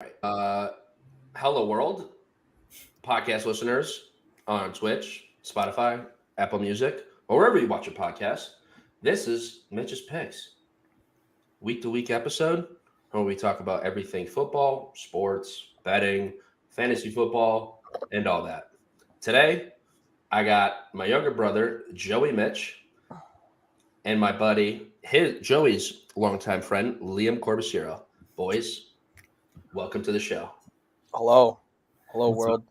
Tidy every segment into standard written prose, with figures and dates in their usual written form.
right. Hello, world podcast listeners on Twitch, Spotify, Apple Music, or wherever you watch your podcast. This is Mitch's Picks, week to week episode where we talk about everything football, sports, betting, fantasy football, and all that. Today, I got my younger brother, Joey Mitch, and my buddy, Joey's longtime friend, Liam Corbisiero. Boys, welcome to the show. Hello. Hello, What's up? world.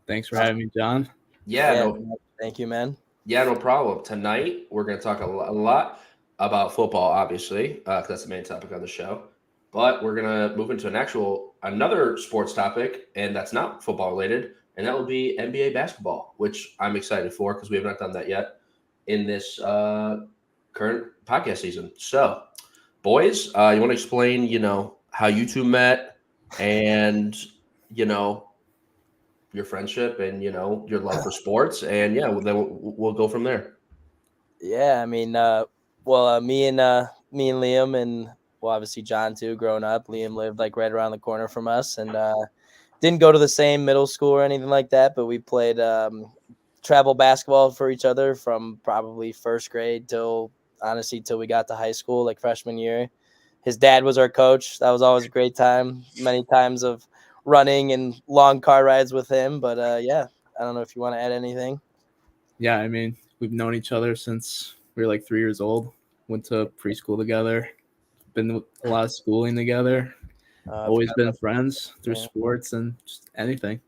Thanks for having me, John. Yeah, Yeah, no, thank you, man. Yeah, no problem. Tonight, we're going to talk a lot about football, obviously, 'cause that's the main topic on the show. But we're going to move into another sports topic, and that's not football related, and that will be NBA basketball, which I'm excited for because we have not done that yet in this current podcast season. So, boys, you want to explain, how you two met and, your friendship and your love for sports, and then we'll go from there. Yeah, I mean, me and Liam and obviously John too. Growing up, Liam lived like right around the corner from us, and didn't go to the same middle school or anything like that. But we played travel basketball for each other from probably first grade till we got to high school, like freshman year. His dad was our coach. That was always a great time. Many times of running and long car rides with him. But yeah, I don't know if you want to add anything. Yeah, I mean, we've known each other since we were like 3 years old. Went to preschool together. Been a lot of schooling together. Always been friends through sports and just anything.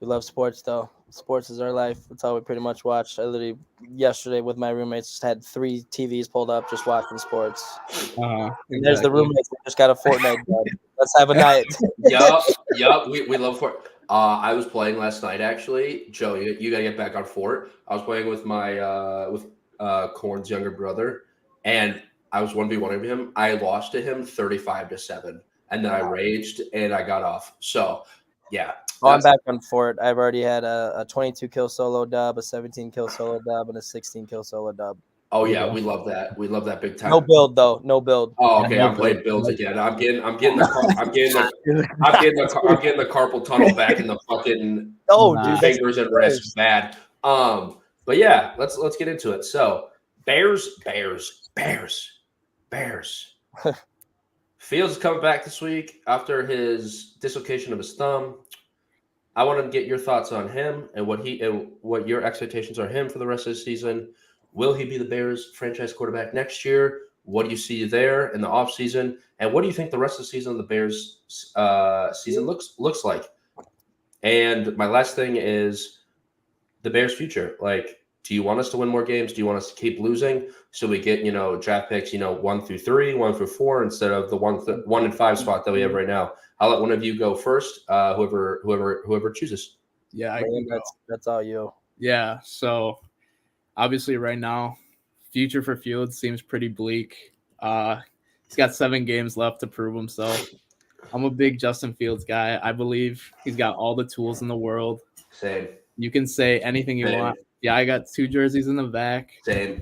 We love sports, though. Sports is our life. That's all we pretty much watch. I literally yesterday with my roommates just had 3 TVs pulled up just watching sports. And there's the roommates that just got a Fortnite dub. Let's have a night. Yup. We love Fort. I was playing last night actually. Joe, you gotta get back on Fort. I was playing with my Corn's younger brother, and I was 1v1ing him. I lost to him 35-7, and then I raged and I got off. So yeah. I'm back on Fort. I've already had a 22 kill solo dub, a 17 kill solo dub, and a 16 kill solo dub. Oh yeah, we love that. We love that big time. No build though. No build. Oh okay, I'm playing builds again. I'm getting the carpal tunnel back in the fucking dude, fingers and wrists bad. But yeah, let's get into it. So Bears. Fields is coming back this week after his dislocation of his thumb. I want to get your thoughts on him and what your expectations are him for the rest of the season. Will he be the Bears franchise quarterback next year? What do you see there in the offseason? And what do you think the rest of the season of the Bears season looks like? And my last thing is the Bears' future. Like, do you want us to win more games? Do you want us to keep losing so we get, draft picks, 1 through 3, 1 through 4 instead of the 1 and 5 spot that we have right now? I'll let one of you go first. Whoever chooses. Yeah, that's all you. Yeah, so obviously right now, future for Fields seems pretty bleak. He's got 7 games left to prove himself. I'm a big Justin Fields guy. I believe he's got all the tools in the world. Same. You can say anything you want. Yeah, I got 2 jerseys in the back. Same.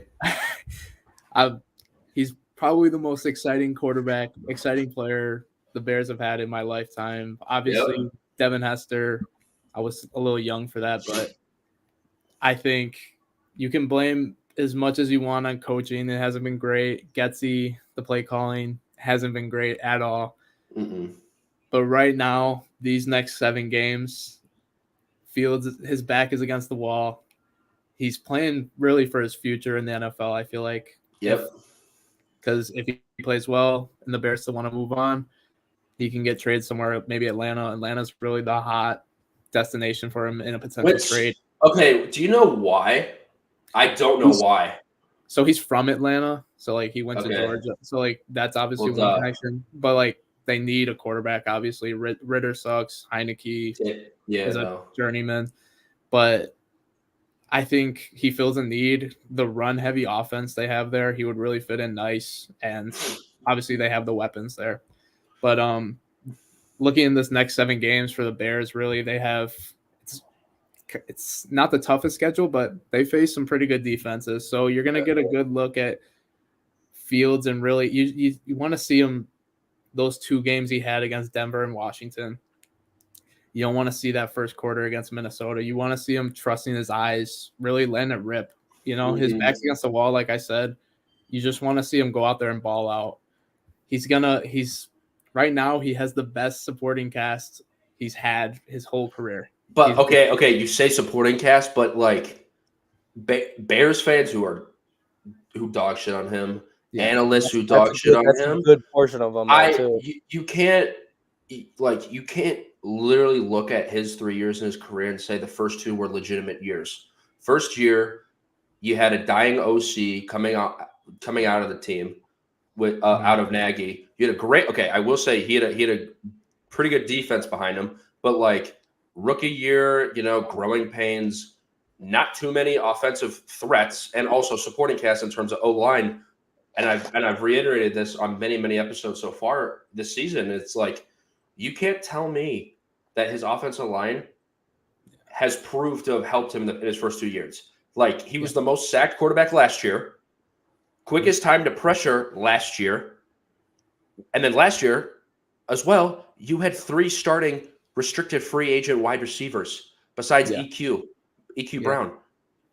He's probably the most exciting player the Bears have had in my lifetime. Obviously, Devin Hester, I was a little young for that, but I think you can blame as much as you want on coaching. It hasn't been great. Getsy, the play calling, hasn't been great at all. Mm-mm. But right now, these next 7 games, Fields, his back is against the wall. He's playing really for his future in the NFL, I feel like. Yep. Because if he plays well and the Bears still want to move on, he can get traded somewhere, maybe Atlanta. Atlanta's really the hot destination for him in a potential trade. Okay, do you know why? I don't know why. So he's from Atlanta. So, like, he went to Georgia. So, like, that's obviously one connection. But, like, they need a quarterback, obviously. Ritter sucks. Heineke is a journeyman. But I think he fills a need. The run-heavy offense they have there, he would really fit in nice. And obviously they have the weapons there. But looking in this next 7 games for the Bears, really, they have it's not the toughest schedule, but they face some pretty good defenses. So you're going to get a good look at Fields, and really you want to see him those 2 games he had against Denver and Washington. You don't want to see that first quarter against Minnesota. You want to see him trusting his eyes, really letting it rip. His back's against the wall, like I said. You just want to see him go out there and ball out. Right now, he has the best supporting cast he's had his whole career. But okay, you say supporting cast, but like Bears fans who dog shit on him, analysts who dog shit on him. That's a good portion of them. You can't literally look at his 3 years in his career and say the first 2 were legitimate years. First year, you had a dying OC coming out of the team with out of Nagy. You had a great. Okay, I will say he had a pretty good defense behind him, but like rookie year, growing pains, not too many offensive threats, and also supporting cast in terms of O-line. And I've reiterated this on many episodes so far this season. It's like you can't tell me that his offensive line has proved to have helped him in his first 2 years. Like he was the most sacked quarterback last year, quickest time to pressure last year, and then last year as well, you had 3 starting restricted free agent wide receivers besides EQ Brown.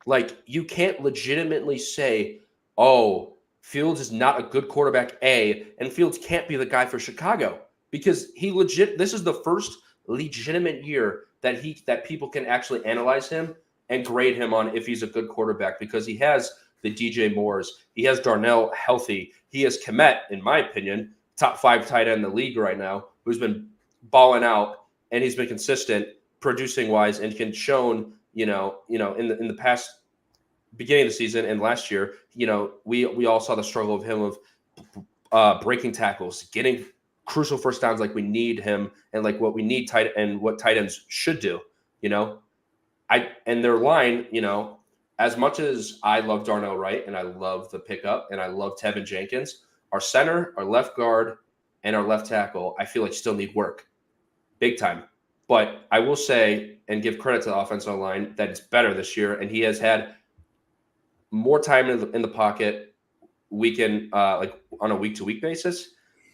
Like you can't legitimately say, "Oh, Fields is not a good quarterback A, and Fields can't be the guy for Chicago," because this is the first legitimate year that people can actually analyze him and grade him on if he's a good quarterback, because he has the DJ Moores, he has Darnell healthy, he has Kmet, in my opinion, top 5 tight end in the league right now, who's been balling out and he's been consistent producing wise and can shown, in the past beginning of the season and last year, we all saw the struggle of him of breaking tackles, getting crucial first downs like we need him and like what we need what tight ends should do, and their line, as much as I love Darnell Wright and I love the pickup and I love Tevin Jenkins, our center, our left guard, and our left tackle, I feel like still need work big time. But I will say and give credit to the offensive line that it's better this year, and he has had more time in the pocket like on a week-to-week basis.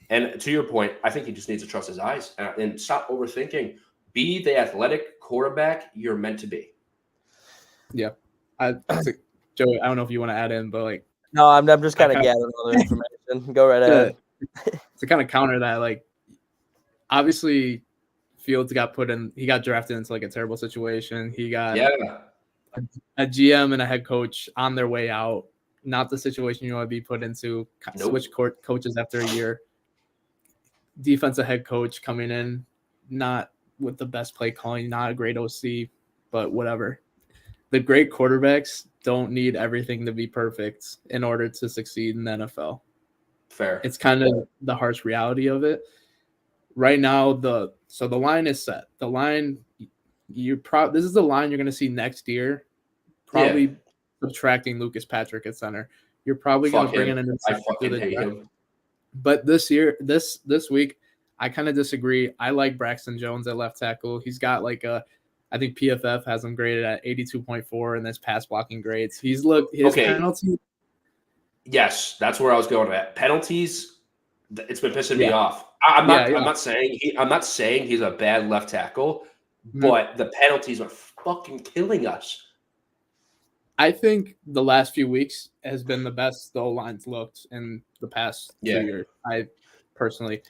And to your point, I think he just needs to trust his eyes and stop overthinking. Be the athletic quarterback you're meant to be. Yeah. Joey, I don't know if you want to add in, but like. No, I'm just kind of gathering all the information. Go right ahead. To kind of counter that, like, obviously Fields he got drafted into like a terrible situation. He got a GM and a head coach on their way out. Not the situation you want to be put into. Nope. Switch coaches after a year. Defensive head coach coming in, not with the best play calling, not a great OC, but whatever. The great quarterbacks don't need everything to be perfect in order to succeed in the NFL. Fair. It's kind of the harsh reality of it. Right now, the line is set. The line this is the line you're going to see next year. Probably subtracting Lucas Patrick at center. You're probably going to bring in a new center. I fucking hate him. But this year, this week, I kind of disagree. I like Braxton Jones at left tackle. He's got I think PFF has him graded at 82.4 in this pass blocking grades. His penalty. Yes, that's where I was going at. Penalties, it's been pissing me off. I'm not saying he's a bad left tackle, but the penalties are fucking killing us. I think the last few weeks has been the best the O-line's looked in the past 2 years. I personally,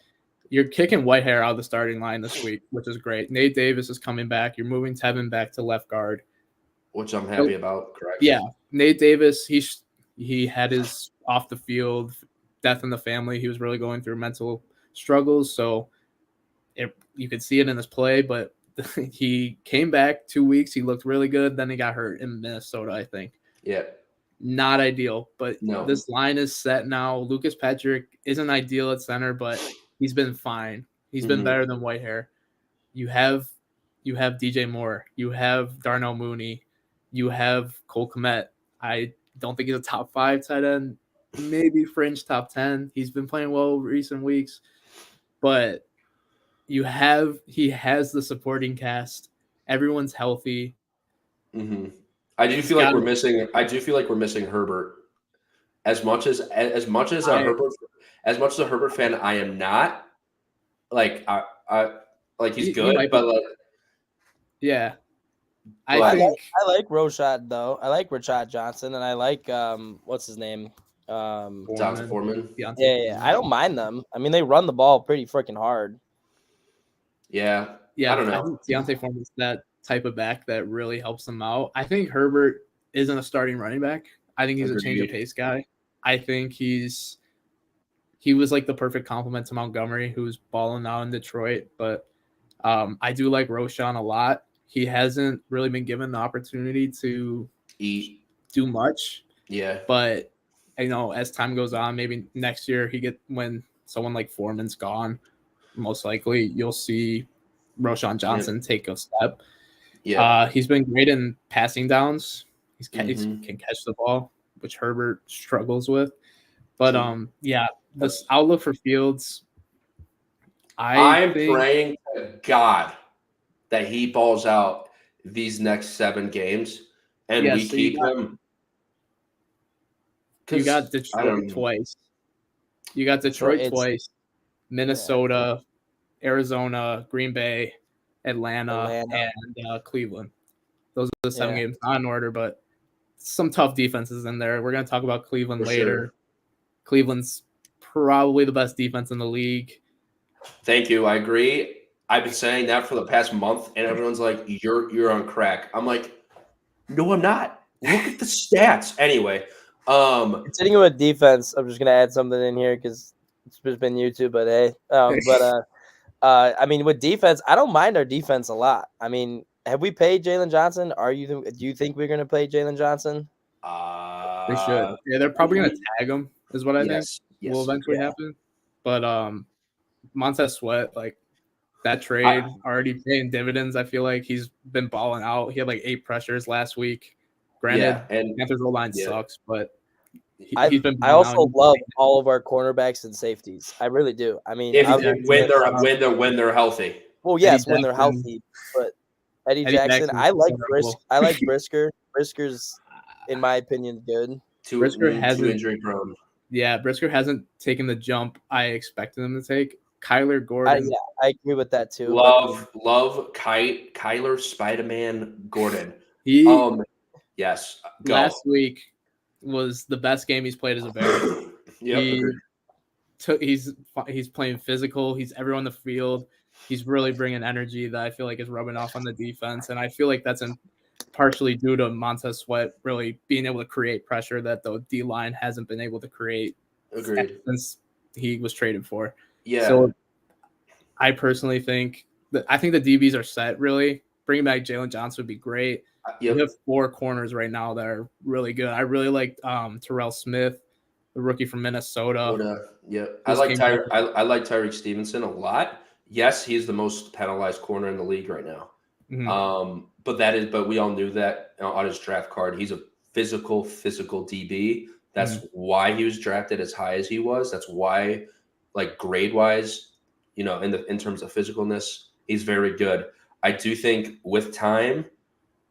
you're kicking Whitehair out of the starting line this week, which is great. Nate Davis is coming back. You're moving Tevin back to left guard, which I'm happy about. Correct. Yeah, Nate Davis, he had his off the field death in the family. He was really going through mental struggles, so you could see it in his play, but he came back 2 weeks. He looked really good. Then he got hurt in Minnesota, I think. Yeah. Not ideal, but this line is set now. Lucas Patrick isn't ideal at center, but he's been fine. He's been better than Whitehair. You have DJ Moore. You have Darnell Mooney. You have Cole Kmet. I don't think he's a top 5 tight end, maybe fringe top 10. He's been playing well recent weeks, but he has the supporting cast. Everyone's healthy. Mm-hmm. I do feel like we're missing Herbert. As much as a Herbert fan I am not, like he's good, might but yeah. I like Rashad though. I like Rashad Johnson, and I like what's his name? Dante Foreman. Yeah. I don't mind them. I mean, they run the ball pretty freaking hard. Yeah. Yeah, I don't know. I think Deontay Foreman is that type of back that really helps them out. I think Herbert isn't a starting running back. I think he's a change of pace guy. I think he was like the perfect complement to Montgomery, who's balling out in Detroit. But I do like Roschon a lot. He hasn't really been given the opportunity to do much. Yeah. But as time goes on, maybe next year when someone like Foreman's gone, most likely you'll see Roschon Johnson take a step. Yeah. He's been great in passing downs. He can catch the ball, which Herbert struggles with. But this outlook for Fields, I'm praying to God that he balls out these next 7 games and we keep him. You got Detroit twice. You got Detroit twice, Minnesota, Arizona, Green Bay, Atlanta. And Cleveland. Those are the 7 games, not in order, but some tough defenses in there. We're going to talk about Cleveland later. Sure. Cleveland's probably the best defense in the league. Thank you. I agree. I've been saying that for the past month, and everyone's like, you're on crack. I'm like, no, I'm not. Look at the stats. Anyway. Continuing with defense, I'm just going to add something in here because it's just been YouTube, but hey. I mean, with defense, I don't mind our defense a lot. I mean, have we paid Jalen Johnson? Do you think we're going to pay Jalen Johnson? They should. Yeah, they're probably going to tag him, is what I think will eventually happen. But Montez Sweat, like that trade already paying dividends. I feel like he's been balling out. He had like 8 pressures last week. Granted, and Panthers O-line sucks, but he's been. I also love all of our cornerbacks and safeties. I really do. I mean, when they're healthy. Well, yes, when they're healthy. But Eddie Jackson, I like Brisker. Brisker's, in my opinion, good. Brisker hasn't too injury prone. Yeah, Brisker hasn't taken the jump I expected him to take. Kyler Gordon. I agree with that too. Love Kyler Spider-Man Gordon. Yes. Go. Last week was the best game he's played as a Bear. He's playing physical. He's everyone on the field. He's really bringing energy that I feel like is rubbing off on the defense, and I feel like that's partially due to Montez Sweat really being able to create pressure that the D-line hasn't been able to create since he was traded for. Yeah. So I personally think the DBs are set, really. Bringing back Jalen Johnson would be great. We have 4 corners right now that are really good. I really like Terrell Smith, the rookie from Minnesota. I like Tyreek Stevenson a lot. Yes, he's the most penalized corner in the league right now. Mm-hmm. But we all knew that on his draft card. He's a physical DB. That's why he was drafted as high as he was. That's why, like grade wise, in terms of physicalness, he's very good. I do think with time,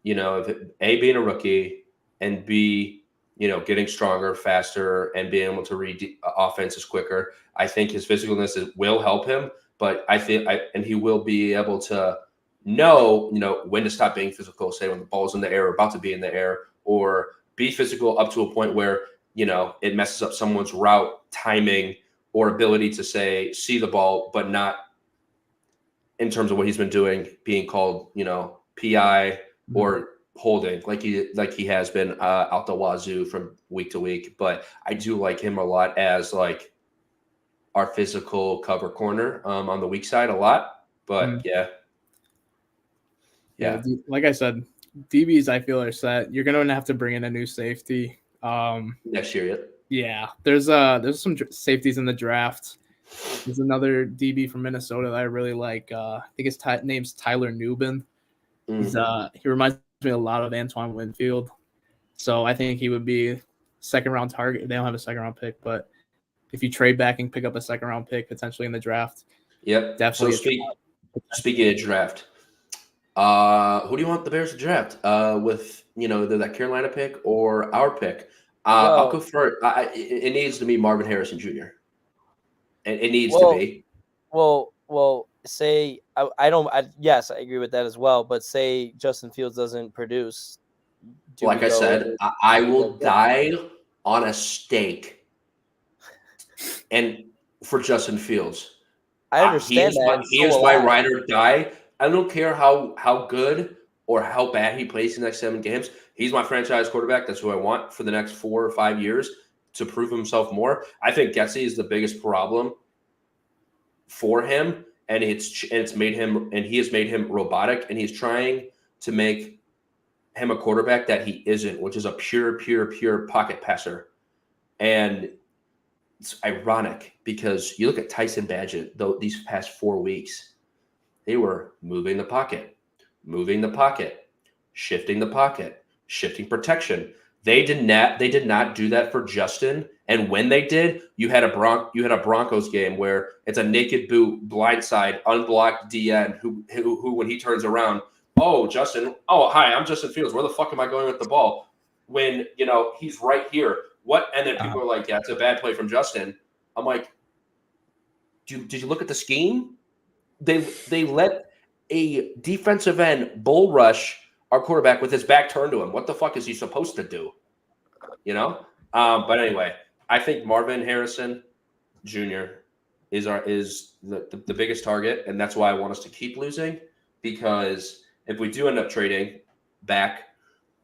if being a rookie and B, getting stronger, faster, and being able to read offenses quicker, I think his physicalness will help him. But and he will be able to know, when to stop being physical, say when the ball's in the air or about to be in the air, or be physical up to a point where, it messes up someone's route timing or ability to see the ball, but not in terms of what he's been doing, being called, PI or holding like he has been out the wazoo from week to week. But I do like him a lot as like our physical cover corner on the weak side a lot. But yeah. Like I said, DBs I feel are set. You're gonna have to bring in a new safety next year. Yeah, there's some safeties in the draft. There's another DB from Minnesota that I really like. I think his name's Tyler Nubin. He reminds me a lot of Antoine Winfield, so I think he would be second round target. They don't have a second round pick, but if you trade back and pick up a second round pick potentially in the draft, definitely. So speaking of draft, who do you want the Bears to draft? With either that Carolina pick or our pick? I'll go for it. It needs to be Marvin Harrison Jr. And it needs to be. Well, Well, say yes, I agree with that as well. But say Justin Fields doesn't produce. Like I said, I will die on a stake, and for Justin Fields, I understand he is my ride or die. I don't care how good or how bad he plays the next 7 games. He's my franchise quarterback. That's who I want for the next 4 or 5 years to prove himself more. I think Gessie is the biggest problem for him, and he has made him robotic, and he's trying to make him a quarterback that he isn't, which is a pure pocket passer. And it's ironic because you look at Tyson Badgett, though, these past 4 weeks, they were moving the pocket, shifting the pocket, shifting protection. They did not do that for Justin. And when they did, you had a Broncos game where it's a naked boot, blindside, unblocked DN who when he turns around, oh, Justin, oh, hi, I'm Justin Fields. Where the fuck am I going with the ball? When, he's right here. What? And then people are like, yeah, it's a bad play from Justin. I'm like, did you look at the scheme? They let a defensive end bull rush our quarterback with his back turned to him. What the fuck is he supposed to do? But anyway, I think Marvin Harrison Jr. is the biggest target, and that's why I want us to keep losing, because if we do end up trading back,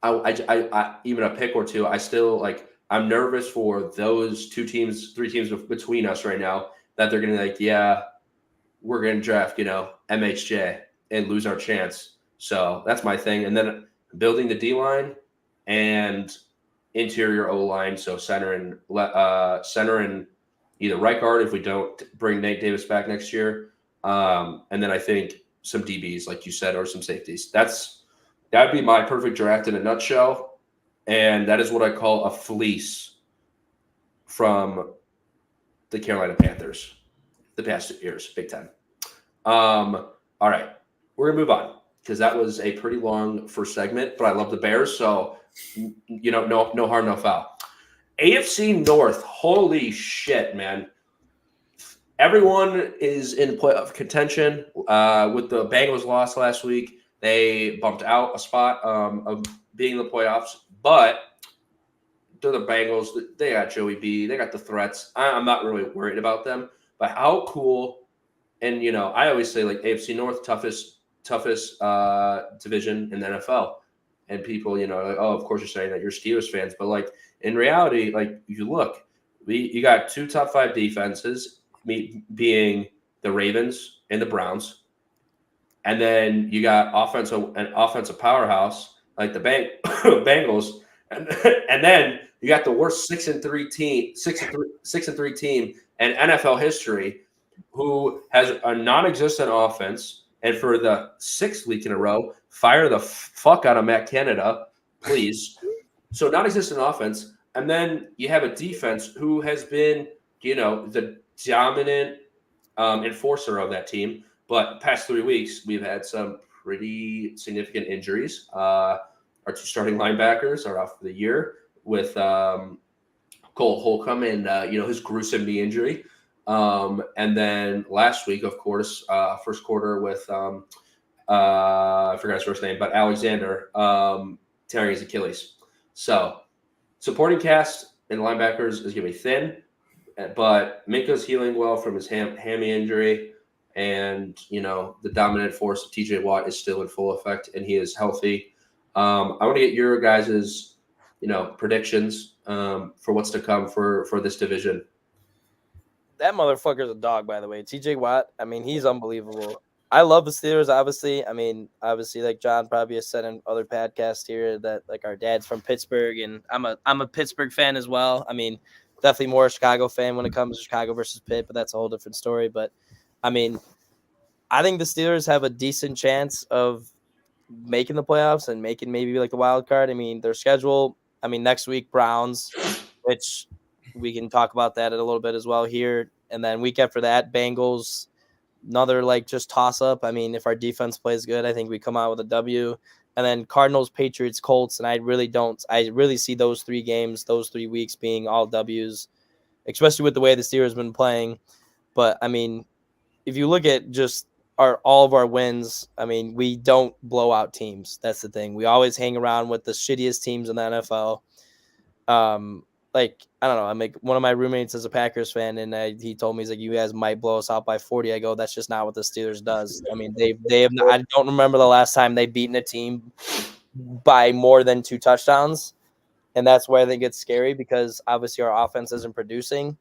I even a pick or two, I still I'm nervous for those 3 teams between us right now that they're gonna we're gonna draft MHJ and lose our chance. So that's my thing. And then building the D line and interior O line, so center and either right guard if we don't bring Nate Davis back next year, and then I think some DBs like you said, or some safeties. That'd be my perfect draft in a nutshell, and that is what I call a fleece from the Carolina Panthers the past 2 years, Big Ten. All right, we're gonna move on because that was a pretty long first segment, but I love the Bears, so no harm, no foul. AFC North, holy shit, man! Everyone is in playoff contention. With the Bengals loss last week, they bumped out a spot of being in the playoffs, but they're the Bengals. They got Joey B. They got the threats. I'm not really worried about them, but how cool! And I always say AFC North toughest division in the NFL, and people oh, of course you're saying that you're Steelers fans, but in reality, if you look, you got 2 top 5 defenses, being the Ravens and the Browns, and then you got an offensive powerhouse like the Bengals, and then you got the worst 6-3 team in NFL history, who has a non-existent offense, and for the 6th week in a row, fire the fuck out of Matt Canada, please. So non-existent offense, and then you have a defense who has been, the dominant enforcer of that team. But past 3 weeks, we've had some pretty significant injuries. Our 2 starting linebackers are out for the year with Cole Holcomb and his gruesome knee injury. And then last week, of course, first quarter with I forgot his first name, but Alexander tearing his Achilles. So supporting cast and linebackers is going to be thin, but Minka's healing well from his hammy injury, and the dominant force of TJ Watt is still in full effect, and he is healthy. I want to get your guys's predictions for what's to come for this division. That motherfucker's a dog, by the way. TJ Watt, he's unbelievable. I love the Steelers, obviously. Obviously, like John probably has said in other podcasts here, that our dad's from Pittsburgh, and I'm a Pittsburgh fan as well. Definitely more a Chicago fan when it comes to Chicago versus Pitt, but that's a whole different story. But I think the Steelers have a decent chance of making the playoffs and making maybe the wild card. Their schedule, next week, Browns, which we can talk about that in a little bit as well here. And then week after that, Bengals, another just toss up. If our defense plays good, I think we come out with a W. And then Cardinals, Patriots, Colts. And I really see those 3 games, those 3 weeks being all W's, especially with the way the Steelers have been playing. But if you look at just all of our wins, I mean, we don't blow out teams. That's the thing. We always hang around with the shittiest teams in the NFL. Like, I don't know. I mean, one of my roommates is a Packers fan, and he told me, he's like, you guys might blow us out by 40. I go, that's just not what the Steelers does. I mean, they have not, I don't remember the last time they've beaten a team by more than 2 touchdowns. And that's where I think it's scary, because obviously our offense isn't producing.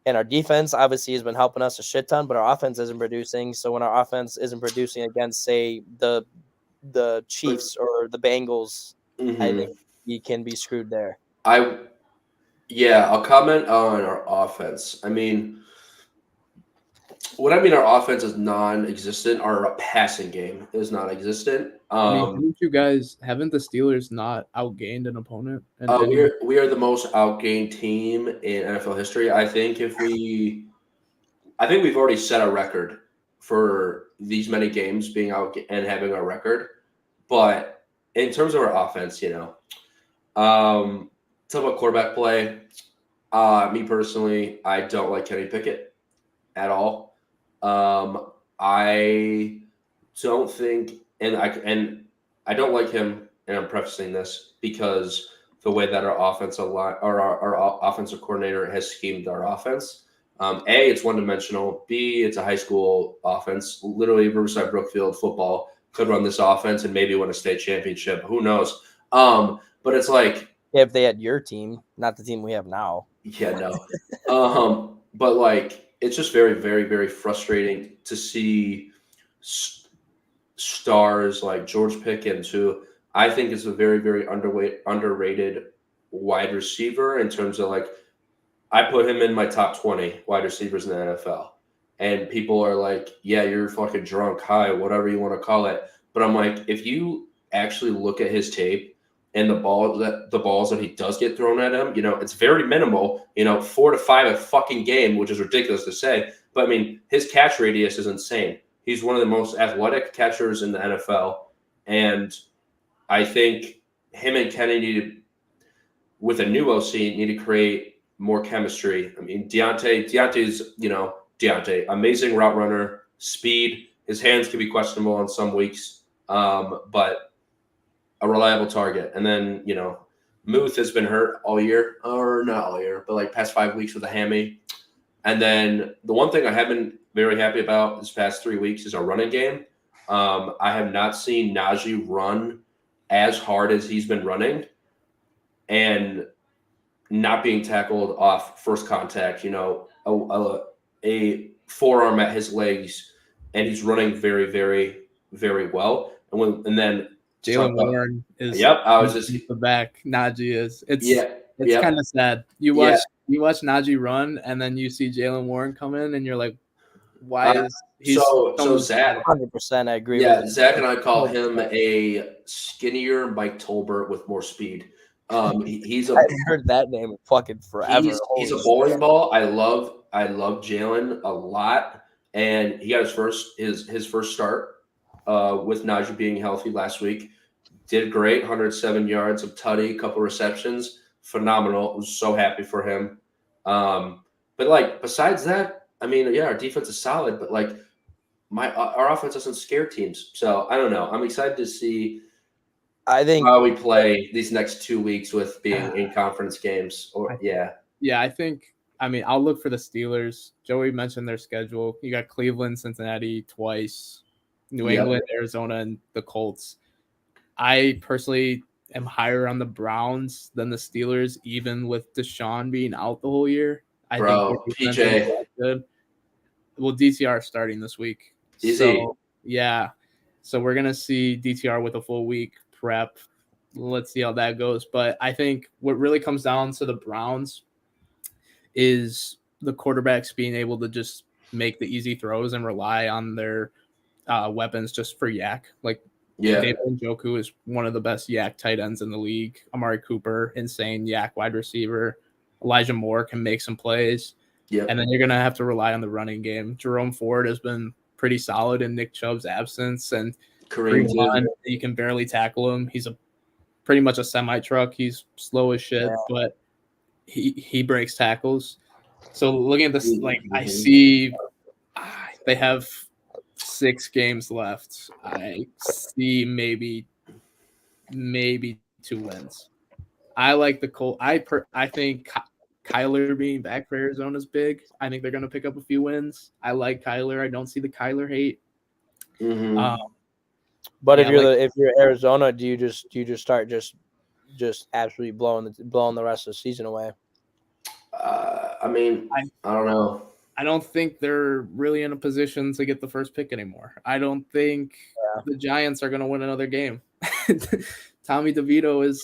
And our defense obviously has been helping us a shit ton, but our offense isn't producing. So when our offense isn't producing against, say, the Chiefs or the Bengals, I think we can be screwed there. I'll comment on our offense. I mean, what I mean, our offense is non-existent. Our passing game is non-existent. Haven't the Steelers not outgained an opponent? We are the most outgained team in NFL history. I think we've already set a record for these many games being out and having a record. But in terms of our offense, talk about quarterback play. Me personally, I don't like Kenny Pickett at all. I don't think, and I don't like him, and I'm prefacing this because the way that our offensive coordinator has schemed our offense. A, it's one-dimensional. B, it's a high school offense. Literally, Riverside Brookfield football could run this offense and maybe win a state championship. Who knows? But it's like, if they had your team, not the team we have now. Yeah, no. But like, it's just very, very, very frustrating to see stars like George Pickens, who I think is a very, very underrated wide receiver in terms of, like, I put him in my top 20 wide receivers in the NFL. And people are like, yeah, you're fucking drunk, high, whatever you want to call it. But I'm like, if you actually look at his tape and the balls that he does get thrown at him, it's very minimal, 4 to 5 a fucking game, which is ridiculous to say. But I mean, his catch radius is insane. He's one of the most athletic catchers in the NFL. And I think him and Kenny with a new OC, need to create more chemistry. I mean, Deontay's, Deontay, amazing route runner, speed. His hands can be questionable on some weeks, but a reliable target. And then, Muth has been hurt all year, or not all year, but like past 5 weeks with a hammy. And then the one thing I have been very happy about this past 3 weeks is our running game. I have not seen Najee run as hard as he's been running and not being tackled off first contact, a forearm at his legs, and he's running very, very, very well. And then Jalen Warren is. Yep, I was just the back. Najee is. It's kind of sad. You watch Najee run, and then you see Jalen Warren come in, and you're like, why is he so Zach? 100%, I agree. Yeah, with Zach and I call him a skinnier Mike Tolbert with more speed. I've heard that name fucking forever. He's a bowling ball. I love Jalen a lot, and he got his first start with Najee being healthy last week. Did great, 107 yards of tutty, couple receptions, phenomenal. I was so happy for him. But like, besides that, I mean, yeah, our defense is solid, but like our offense doesn't scare teams. So I don't know. I'm excited to see. I think how we play these next 2 weeks with being in conference games. I think. I mean, I'll look for the Steelers. Joey mentioned their schedule. You got Cleveland, Cincinnati twice, New England, Arizona, and the Colts. I personally am higher on the Browns than the Steelers, even with Deshaun being out the whole year. I think PJ. Good. Well, DTR starting this week. Easy. So we're going to see DTR with a full week prep. Let's see how that goes. But I think what really comes down to the Browns is the quarterbacks being able to just make the easy throws and rely on their weapons just for yak. Like, David Njoku is one of the best yak tight ends in the league. Amari Cooper, insane yak wide receiver. Elijah Moore can make some plays. Yep. And then you're going to have to rely on the running game. Jerome Ford has been pretty solid in Nick Chubb's absence. And Kareem Hunt, you can barely tackle him. He's pretty much a semi-truck. He's slow as shit, but he breaks tackles. So looking at this, I see They have 6 games left. I see maybe 2 wins. I like the Colts. I think Kyler being back for Arizona is big. I think they're going to pick up a few wins. I like Kyler. I don't see the Kyler hate. Mm-hmm. But if you're Arizona, do you just start just absolutely blowing the rest of the season away? I don't know. I don't think they're really in a position to get the first pick anymore. I don't think the Giants are going to win another game. Tommy DeVito is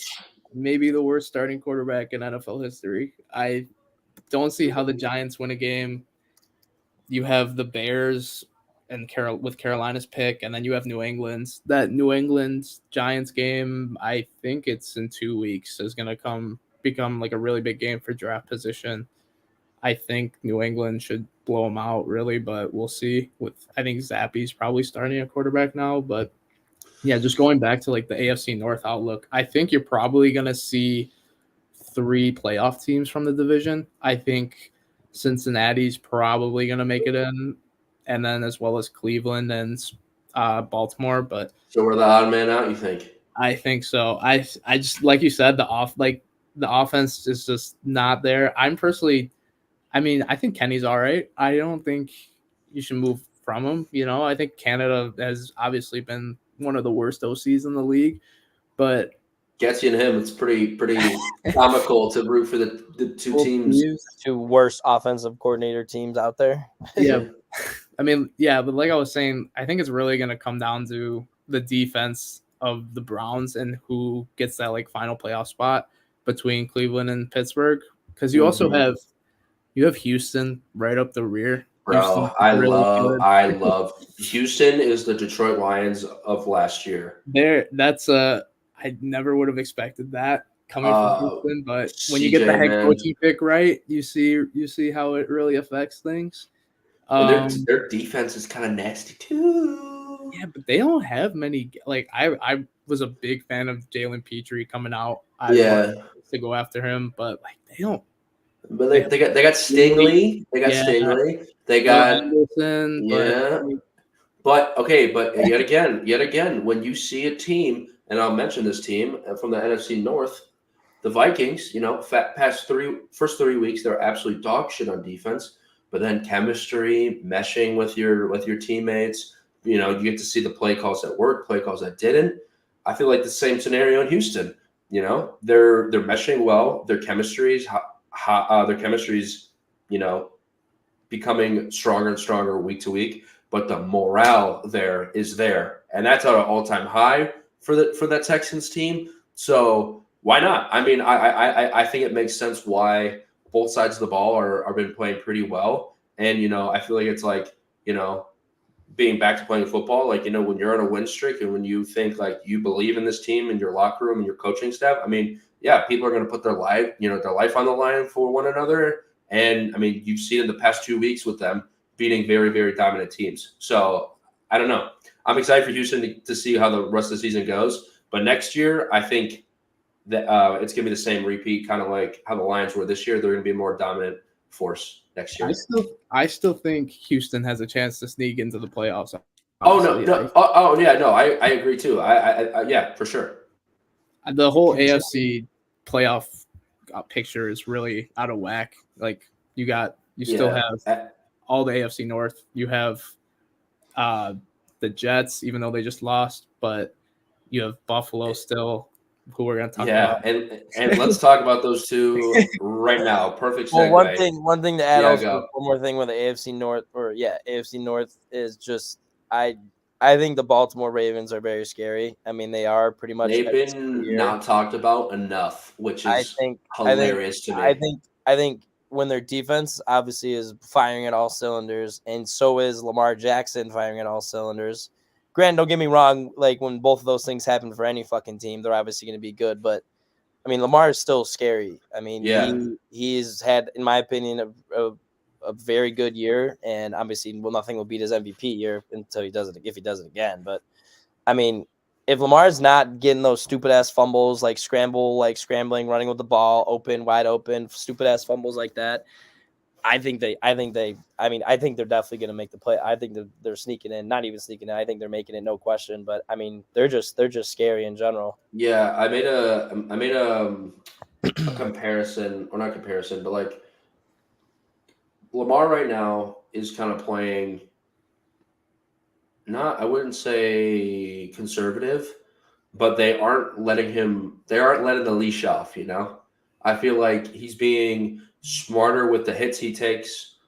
maybe the worst starting quarterback in NFL history. I don't see how the Giants win a game. You have the Bears and with Carolina's pick, and then you have New England's. That New England Giants game, I think it's in 2 weeks, is going to become like a really big game for draft position. I think New England should blow them out, really, but we'll see. I think Zappy's probably starting a quarterback now, but yeah, just going back to like the AFC North outlook, I think you're probably going to see 3 playoff teams from the division. I think Cincinnati's probably going to make it in, and then as well as Cleveland and Baltimore. But so we're the odd man out, you think? I think so. I just, like you said, the offense is just not there. I think Kenny's all right. I don't think you should move from him. I think Canada has obviously been one of the worst OCs in the league, but Getsy and him, it's pretty comical to root for the two teams. 2 worst offensive coordinator teams out there. Yeah. But like I was saying, I think it's really going to come down to the defense of the Browns and who gets that like final playoff spot between Cleveland and Pittsburgh. Because you also have Houston right up the rear. Bro, I love Houston is the Detroit Lions of last year. I never would have expected that coming from Houston, but when you get the head coaching pick right, you see how it really affects things. Their defense is kind of nasty too. Yeah, but they don't have many. Like I was a big fan of Jalen Petrie coming out. To go after him, but like they don't. But they got Stingley. They got Stingley. They got Anderson. Yeah. But yet again, when you see a team, and I'll mention this team from the NFC North, the Vikings, first 3 weeks, they're absolute dog shit on defense. But then chemistry, meshing with your teammates, you get to see the play calls that worked, play calls that didn't. I feel like the same scenario in Houston. They're meshing well. Their chemistry's becoming stronger and stronger week to week. But the morale there is there, and that's at an all-time high for that Texans team. So why not? I think it makes sense why both sides of the ball are been playing pretty well. And I feel like it's like being back to playing football. Like when you're on a win streak and when you think like you believe in this team and your locker room and your coaching staff. People are going to put their life on the line for one another. And you've seen in the past 2 weeks with them beating very, very dominant teams. So I don't know. I'm excited for Houston to see how the rest of the season goes. But next year, I think that it's going to be the same repeat, kind of like how the Lions were this year. They're going to be a more dominant force next year. I still think Houston has a chance to sneak into the playoffs. I agree too. Yeah, for sure. The whole AFC playoff picture is really out of whack. Like you still have all the AFC North. You have the Jets, even though they just lost, but you have Buffalo still, who we're going to talk about. And let's talk about those two right now. Perfect segue. Well, one thing to add one more thing with the AFC North is just I think the Baltimore Ravens are very scary. They are pretty much. They've been not talked about enough, which is hilarious to me. I think when their defense obviously is firing at all cylinders, and so is Lamar Jackson firing at all cylinders. Grant, don't get me wrong. Like when both of those things happen for any fucking team, they're obviously going to be good. But Lamar is still scary. He's had, in my opinion, a very good year, and obviously, nothing will beat his MVP year until he does it. If he does it again, but if Lamar's not getting those stupid ass fumbles, scrambling, running with the ball, wide open, stupid ass fumbles like that, I think they're definitely going to make the play. I think they're sneaking in, not even sneaking in. I think they're making it, no question. But I mean, they're just scary in general. Yeah, I made a comparison, or not comparison, but like Lamar right now is kind of playing. I wouldn't say conservative, but they aren't letting the leash off, I feel like he's being smarter with the hits he takes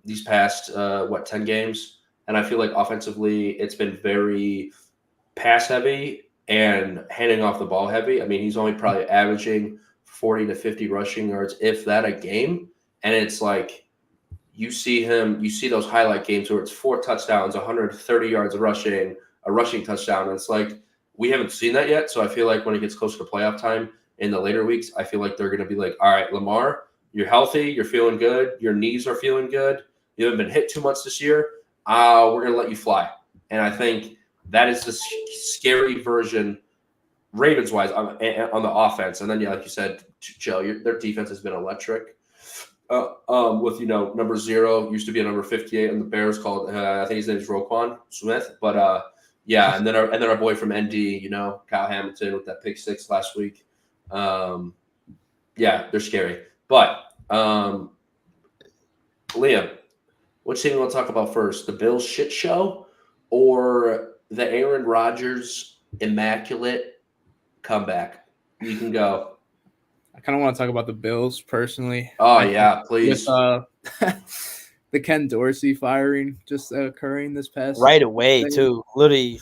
these past 10 games, and I feel like offensively it's been very pass heavy and handing off the ball heavy. I mean, he's only probably averaging 40 to 50 rushing yards, if that, a game, and it's like you see those highlight games where it's 4 touchdowns, 130 yards of rushing, a rushing touchdown. And it's like, we haven't seen that yet. So I feel like when it gets closer to playoff time in the later weeks, I feel like they're going to be like, all right, Lamar, you're healthy. You're feeling good. Your knees are feeling good. You haven't been hit too much this year. We're going to let you fly. And I think that is the scary version, Ravens-wise, on the offense. And then, like you said, Joe, their defense has been electric. With number 0 used to be a number 58 on the Bears called I think his name is Roquan Smith, but and then our boy from ND, Kyle Hamilton with that pick 6 last week. They're scary. But Liam, which team you want to talk about first? The Bills shit show or the Aaron Rodgers immaculate comeback? You can go. I kind of want to talk about the Bills personally. Oh, yeah, please. With, the Ken Dorsey firing just occurring this past right away, too. Literally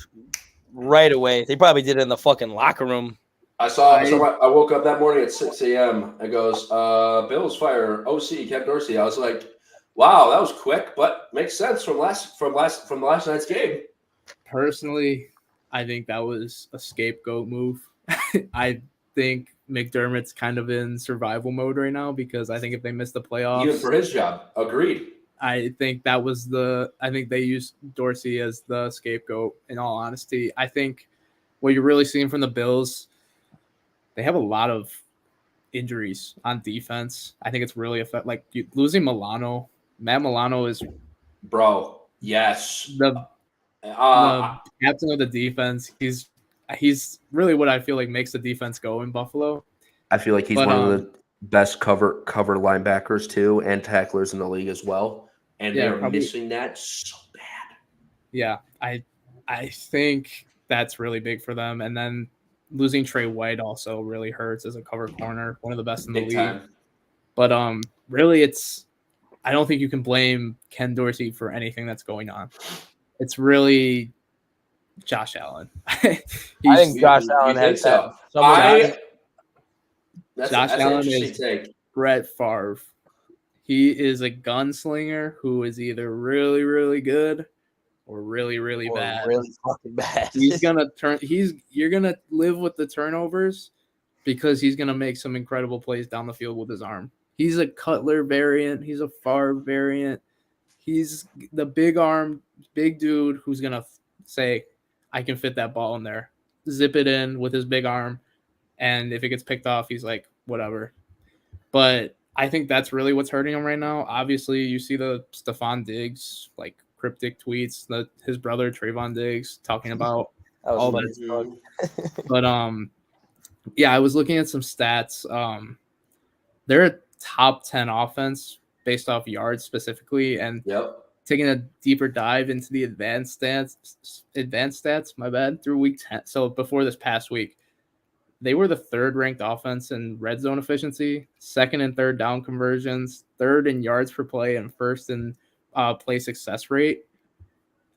right away. They probably did it in the fucking locker room. I woke up that morning at 6 a.m. It goes, Bills fire OC Ken Dorsey. I was like, wow, that was quick, but makes sense from last night's game. Personally, I think that was a scapegoat move. I think McDermott's kind of in survival mode right now because I think if they miss the playoffs, even for his job, agreed. I think they used Dorsey as the scapegoat. In all honesty, I think what you're really seeing from the Bills, they have a lot of injuries on defense. I think it's really losing Milano. Matt Milano is, bro. Yes, the captain of the defense. He's really what I feel like makes the defense go in Buffalo. I feel like he's one of the best cover linebackers too, and tacklers in the league as well. And they're missing that so bad. Yeah, I think that's really big for them. And then losing Trey White also really hurts as a cover corner, one of the best in the league. Time. But really, I don't think you can blame Ken Dorsey for anything that's going on. It's really Josh Allen. I think Josh Allen has so. Josh Allen is Brett Favre. He is a gunslinger who is either really, really good or really, really bad. Really fucking bad. You're gonna live with the turnovers because he's gonna make some incredible plays down the field with his arm. He's a Cutler variant. He's a Favre variant. He's the big arm, big dude who's gonna say, I can fit that ball in there, zip it in with his big arm. And if it gets picked off, he's like, whatever. But I think that's really what's hurting him right now. Obviously, you see the Stephon Diggs, like cryptic tweets, his brother, Trayvon Diggs, talking about all that stuff. But, I was looking at some stats. They're a top 10 offense based off yards specifically. And taking a deeper dive into the advanced stats, through week 10. So before this past week, they were the 3rd ranked offense in red zone efficiency, 2nd and 3rd down conversions, 3rd in yards per play, and 1st in play success rate.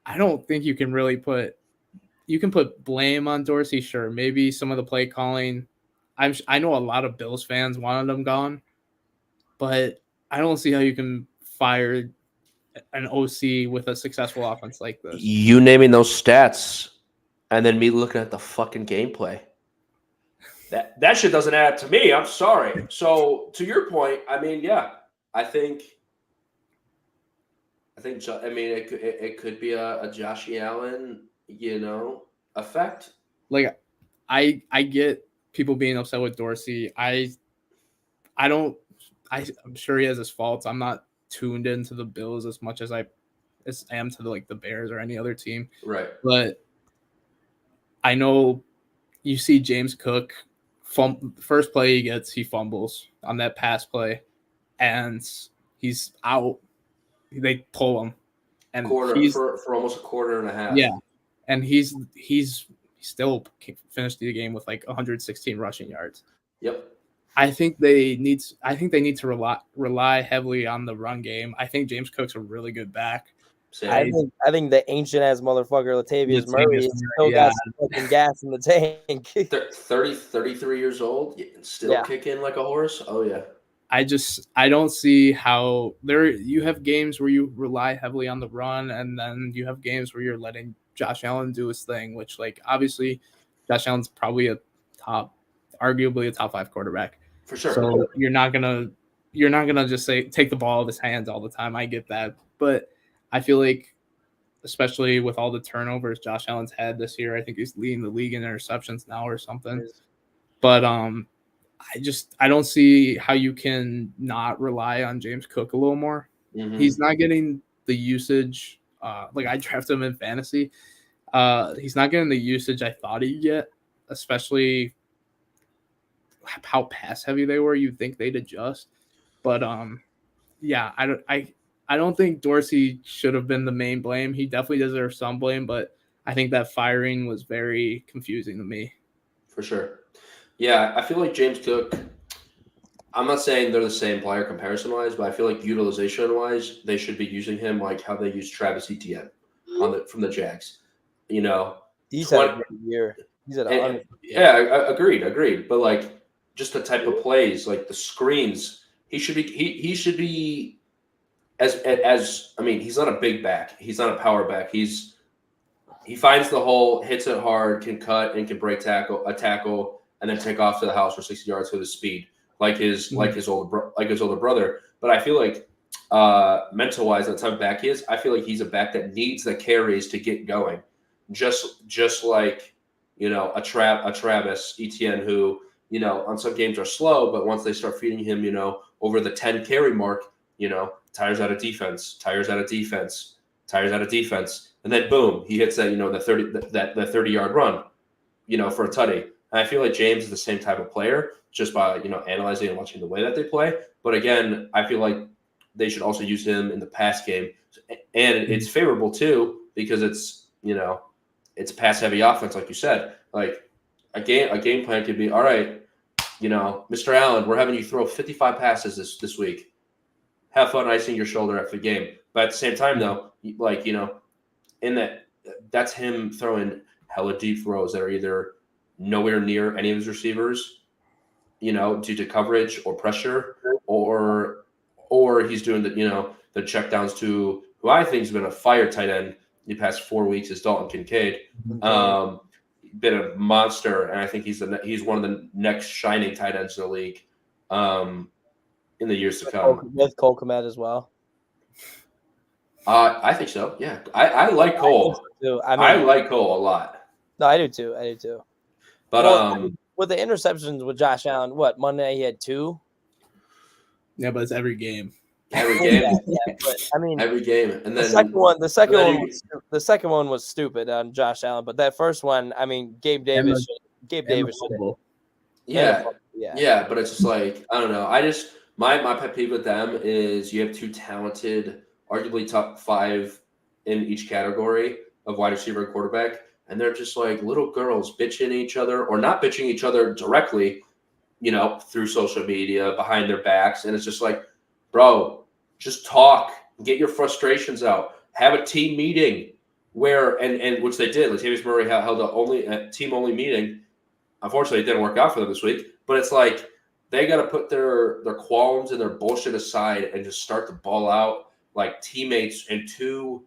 I don't think you can really put blame on Dorsey. Sure, maybe some of the play calling. I know a lot of Bills fans wanted him gone, but I don't see how you can fire an OC with a successful offense like this. You naming those stats and then me looking at the fucking gameplay. That shit doesn't add up to me. I'm sorry. So to your point, I mean, I think it could be a Josh Allen, effect. Like I get people being upset with Dorsey. I don't I'm sure he has his faults. I'm not tuned into the Bills as much as I am to the Bears or any other team. Right. But I know you see James Cook first play he gets, he fumbles on that pass play, and he's out. They pull him, and he's for almost a quarter and a half. Yeah, and he's still finished the game with 116 rushing yards. Yep. I think they need to rely heavily on the run game. I think James Cook's a really good back. I think the ancient ass motherfucker Latavius Murray still got some fucking gas in the tank. 33 years old, still kicking like a horse. Oh yeah. I don't see how you have games where you rely heavily on the run, and then you have games where you're letting Josh Allen do his thing, which obviously Josh Allen's probably arguably a top 5 quarterback. For sure. So you're not gonna just say take the ball out of his hands all the time. I get that, but I feel like, especially with all the turnovers Josh Allen's had this year, I think he's leading the league in interceptions now or something. But I don't see how you can not rely on James Cook a little more. Mm-hmm. He's not getting the usage. I drafted him in fantasy. He's not getting the usage I thought he'd get, especially how pass heavy they were. You'd think they'd adjust, but I don't think Dorsey should have been the main blame. He definitely deserves some blame, but I think that firing was very confusing to me. For sure. Yeah, I feel like James Cook, I'm not saying they're the same player comparison-wise, but I feel like utilization-wise, they should be using him like how they use Travis Etienne from the Jags. He's had a good year. He's at 100. Yeah, agreed. But just the type of plays, like the screens, he should be as he's not a big back. He's not a power back. He finds the hole, hits it hard, can cut and can break a tackle, and then take off to the house for 60 yards with his speed, like his older brother. But I feel like mental wise, the type of back he is, I feel like he's a back that needs the carries to get going, just like a Travis Etienne who on some games are slow, but once they start feeding him over the 10 carry mark, tires out of defense, and then boom, he hits that the 30-yard run, for a tutty. And I feel like James is the same type of player just by analyzing and watching the way that they play. But again, I feel like they should also use him in the pass game, and it's favorable too because it's it's pass heavy offense, like you said. Like a game plan could be, all right, Mr. Allen, we're having you throw 55 passes this week. Have fun icing your shoulder after the game. But at the same time, though, in that's him throwing hella deep throws that are either nowhere near any of his receivers, due to coverage or pressure, or he's doing the checkdowns to who I think has been a fire tight end the past 4 weeks is Dalton Kincaid. Been a monster, and I think he's one of the next shining tight ends in the league in the years to come. With Cole Kmet as well. I think so. Yeah, I like Cole. I like Cole a lot. No, I do too. But with the interceptions with Josh Allen, what Monday he had 2? Yeah, but it's every game. Every game. But, every game, and then the second one was stupid on Josh Allen, but that first one, Gabe Davis should have. Yeah, but it's just I don't know. I just my pet peeve with them is you have 2 talented, arguably top 5 in each category of wide receiver and quarterback, and they're just like little girls bitching each other or not bitching each other directly, through social media behind their backs, and it's just like, bro, just talk, get your frustrations out, have a team meeting where and which they did. Latavius Murray held a team only meeting. Unfortunately, it didn't work out for them this week, but it's like they got to put their qualms and their bullshit aside and just start to ball out like teammates and 2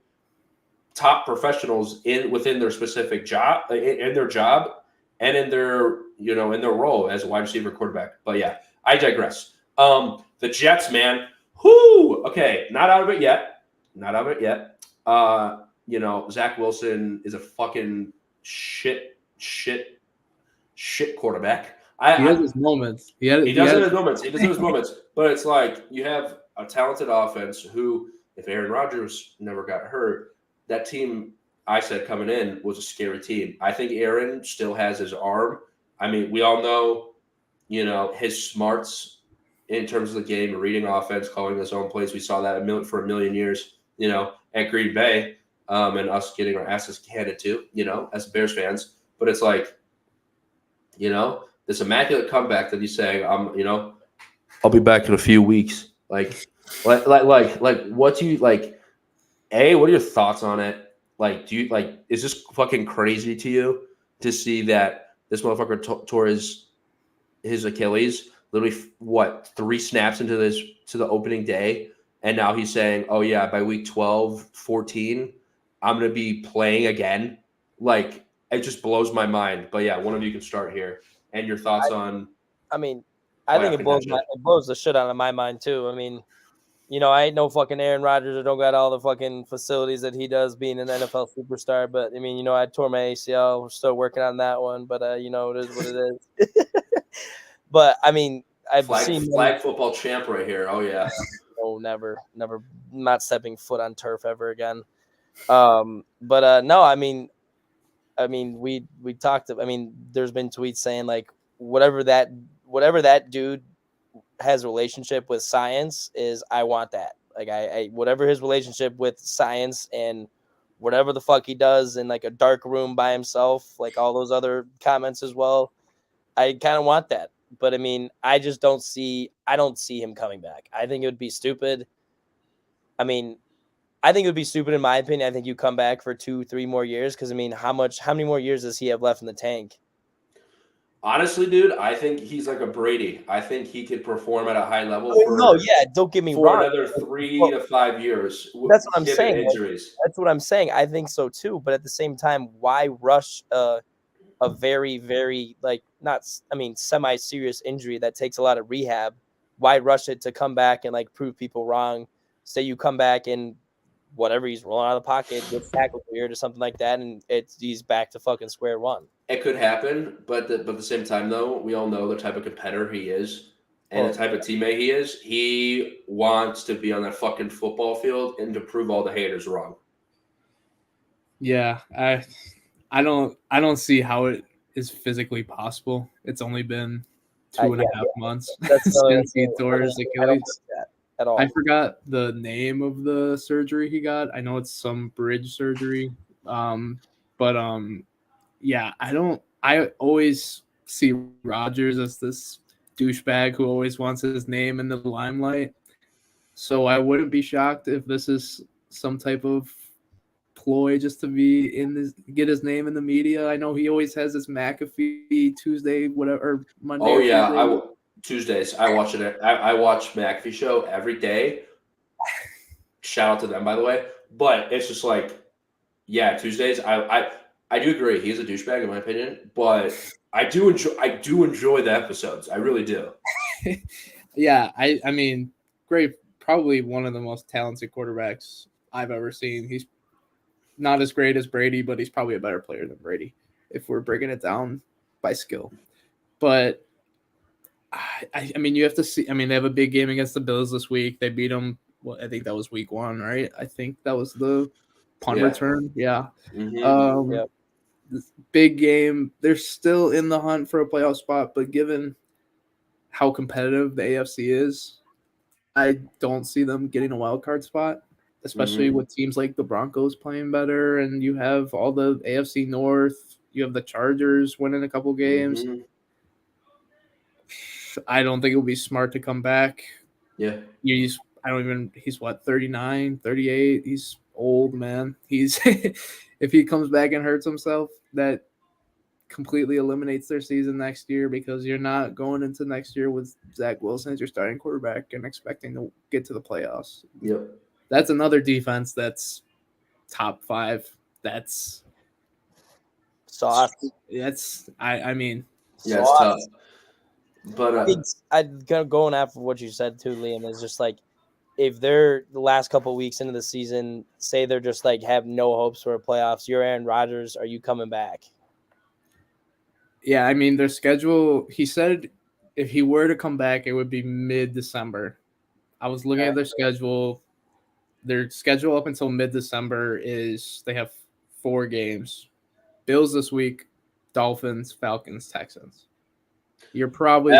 top professionals within their specific job, in their job and in their in their role as a wide receiver quarterback. But yeah, I digress. The Jets, man. Whoo! Okay, not out of it yet. Zach Wilson is a fucking shit quarterback. He has his moments. He does have his moments. He does have his moments. But it's like you have a talented offense who, if Aaron Rodgers never got hurt, that team, I said coming in, was a scary team. I think Aaron still has his arm. I mean, we all know, his smarts in terms of the game, reading offense, calling his own plays. We saw that for a million years, at Green Bay, and us getting our asses handed to, as Bears fans. But it's like, this immaculate comeback that he's saying, I'll be back in a few weeks. Like, what do you like? What are your thoughts on it? Like, is this fucking crazy to you to see that this motherfucker tore his Achilles literally 3 snaps into the opening day, and now he's saying, oh yeah, by week 12, 14, I'm gonna be playing again. Like, it just blows my mind. But yeah, one of you can start here. And your thoughts on? I mean, I think it blows the shit out of my mind too. I mean, I ain't no fucking Aaron Rodgers. I don't got all the fucking facilities that he does being an NFL superstar. But I mean, I tore my ACL. We're still working on that one. But it is what it is. But I mean, I've seen flag football champ right here. Oh yeah. Oh, never, not stepping foot on turf ever again. But no, I mean, we talked. I mean, there's been tweets saying like whatever that dude has a relationship with science is, I want that. Like I whatever his relationship with science and whatever the fuck he does in like a dark room by himself, like all those other comments as well, I kind of want that. But I mean, I don't see him coming back. I think it would be stupid. I mean, I think it would be stupid in my opinion. I think you come back for 2-3 more years because I mean, how many more years does he have left in the tank? Honestly, dude, I think he's like a Brady. I think he could perform at a high level don't get me for wrong. Another 3 to 5 years. That's what I'm saying. Injuries. That's what I'm saying. I think so too. But at the same time, why rush a very, very semi-serious injury that takes a lot of rehab? Why rush it to come back and like prove people wrong? Say you come back and whatever, he's rolling out of the pocket, gets tackled weird or something like that, and he's back to fucking square one. It could happen, but at the same time, though, we all know the type of competitor he is and the type of teammate he is. He wants to be on that fucking football field and to prove all the haters wrong. Yeah, I don't see how it is physically possible. It's only been 2.5 months since he tore his Achilles. At all. I forgot the name of the surgery he got. I know it's some bridge surgery. Yeah, I always see Rodgers as this douchebag who always wants his name in the limelight. So I wouldn't be shocked if this is some type of ploy just to get his name in the media. I know he always has this McAfee Tuesday, whatever, Monday. Oh yeah, Tuesdays. I watch it. I watch McAfee show every day. Shout out to them, by the way. But it's just like, yeah, Tuesdays. I do agree. He's a douchebag in my opinion, but I do enjoy the episodes. I really do. Yeah, I mean, great. Probably one of the most talented quarterbacks I've ever seen. He's not as great as Brady, but he's probably a better player than Brady if we're breaking it down by skill. But I mean, you have to see. I mean, they have a big game against the Bills this week. They beat them. Well, I think that was week 1, right? I think that was the punt return. Yeah. Mm-hmm. This big game. They're still in the hunt for a playoff spot, but given how competitive the AFC is, I don't see them getting a wild card spot, especially with teams like the Broncos playing better, and you have all the AFC North. You have the Chargers winning a couple games. Mm-hmm. I don't think it would be smart to come back. Yeah. He's what, 39, 38? He's old, man. He's if he comes back and hurts himself, that completely eliminates their season next year, because you're not going into next year with Zach Wilson as your starting quarterback and expecting to get to the playoffs. Yep. That's another defense that's top 5. That's sauce. I mean, yeah, it's tough. But I'd going after what you said too, Liam, is just like, if they're the last couple of weeks into the season, say they're just like have no hopes for a playoffs, you're Aaron Rodgers, are you coming back? Yeah, I mean, their schedule, he said if he were to come back, it would be mid-December. I was looking at their schedule. Their schedule up until mid-December is they have 4 games. Bills this week, Dolphins, Falcons, Texans. You're probably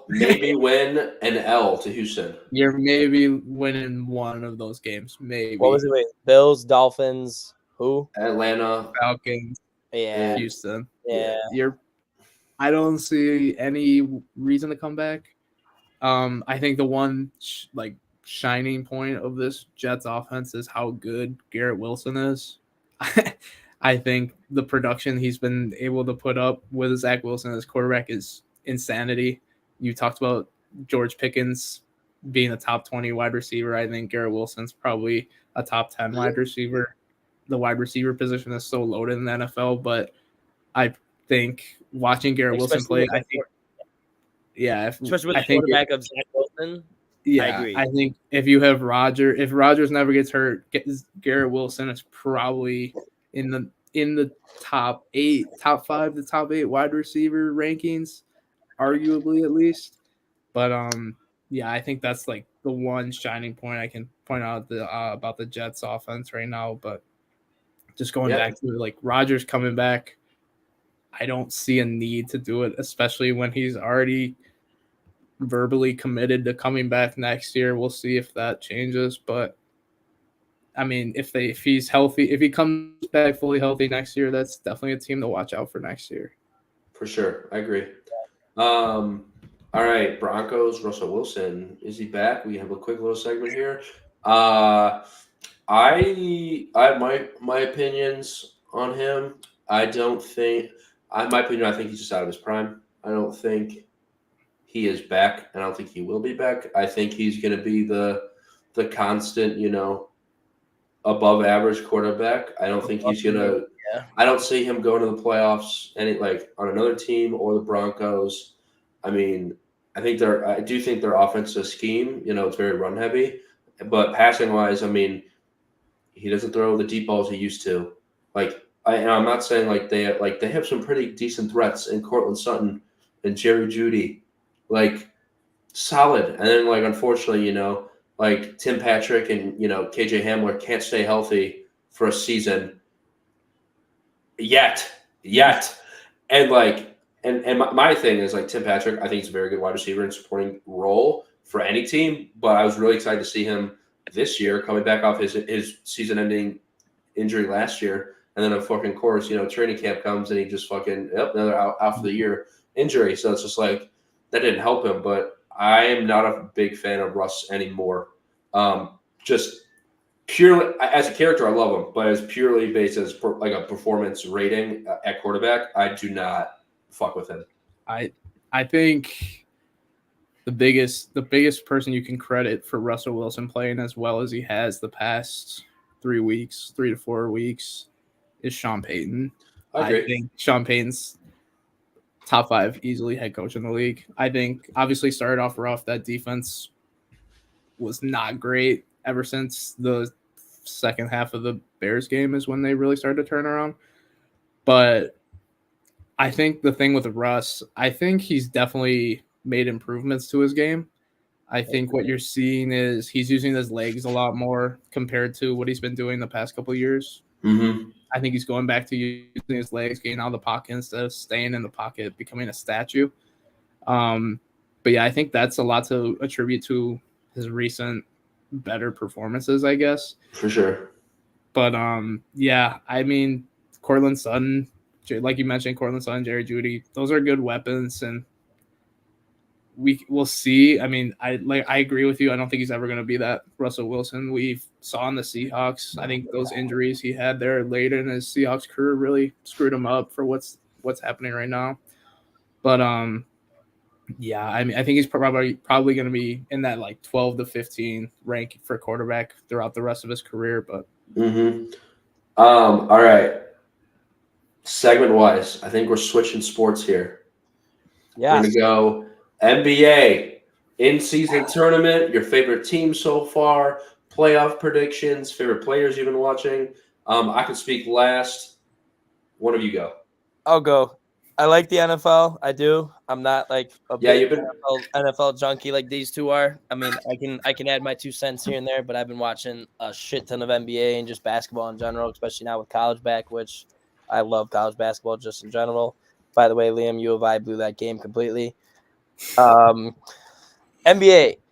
maybe win, and L to Houston. You're maybe winning one of those games. Maybe. What was it? Wait, Bills, Dolphins, who? Atlanta, Falcons, yeah, Houston. Yeah. I don't see any reason to come back. I think the one shining point of this Jets offense is how good Garrett Wilson is. I think the production he's been able to put up with Zach Wilson as quarterback is insanity. You talked about George Pickens being a top 20 wide receiver. I think Garrett Wilson's probably a top 10 wide receiver. The wide receiver position is so loaded in the NFL, but I think watching Garrett Wilson play, I think, especially with the quarterback of Zach Wilson. Yeah, I agree. I think if Rodgers never gets hurt, Garrett Wilson is probably in the top 5 to top 8 wide receiver rankings, arguably at least. But I think that's like the one shining point I can point out about the Jets offense right now. But just going back to like Rodgers coming back, I don't see a need to do it, especially when he's already verbally committed to coming back next year. We'll see if that changes, but I mean, if he's healthy, if he comes back fully healthy next year, that's definitely a team to watch out for next year. For sure, I agree. All right, Broncos, Russell Wilson, is he back? We have a quick little segment here. I have my opinions on him. I think he's just out of his prime. I don't think he is back, and I don't think he will be back. I think he's going to be the constant, above average quarterback. I don't think he's going to I don't see him going to the playoffs on another team or the Broncos. I mean, I do think their offensive scheme, it's very run heavy, but passing wise, I mean, he doesn't throw the deep balls he used to. I'm not saying they have some pretty decent threats in Cortland Sutton and Jerry Jeudy, solid. And then unfortunately, Tim Patrick and KJ Hamler can't stay healthy for a season yet. And my thing is Tim Patrick, I think he's a very good wide receiver in supporting role for any team, but I was really excited to see him this year coming back off his season-ending injury last year. And then, of course, training camp comes and he just another out for the year injury. So it's just that didn't help him. But I am not a big fan of Russ anymore. Just purely as a character, I love him, but as purely based as a performance rating at quarterback, I do not fuck with him. I think the biggest person you can credit for Russell Wilson playing as well as he has the past 3 to 4 weeks is Sean Payton. I think Sean Payton's top 5 easily head coach in the league. I think obviously started off rough. That defense was not great ever since the second half of the Bears game is when they really started to turn around. But I think the thing with Russ, I think he's definitely made improvements to his game. I think what you're seeing is he's using his legs a lot more compared to what he's been doing the past couple of years. Mm-hmm. I think he's going back to using his legs, getting out of the pocket instead of staying in the pocket, becoming a statue. But I think that's a lot to attribute to his recent better performances, I guess. For sure. But I mean, Cortland Sutton, like you mentioned, Cortland Sutton, Jerry Jeudy, those are good weapons, and we'll see. I mean, I agree with you. I don't think he's ever going to be that Russell Wilson we saw in the Seahawks. I think those injuries he had there late in his Seahawks career really screwed him up for what's happening right now. But I mean, I think he's probably going to be in that 12 to 15 rank for quarterback throughout the rest of his career. But all right, segment wise, I think we're switching sports here. Yeah, we're gonna go NBA in-season tournament. Your favorite team so far, playoff predictions, favorite players you've been watching. I can speak last. One of you go. I'll go. I like the NFL. I do. I'm not like a big NFL junkie like these two are. I mean, I can add my 2 cents here and there, but I've been watching a shit ton of NBA and just basketball in general, especially now with college back, which I love college basketball just in general. By the way, Liam, U of I blew that game completely. NBA,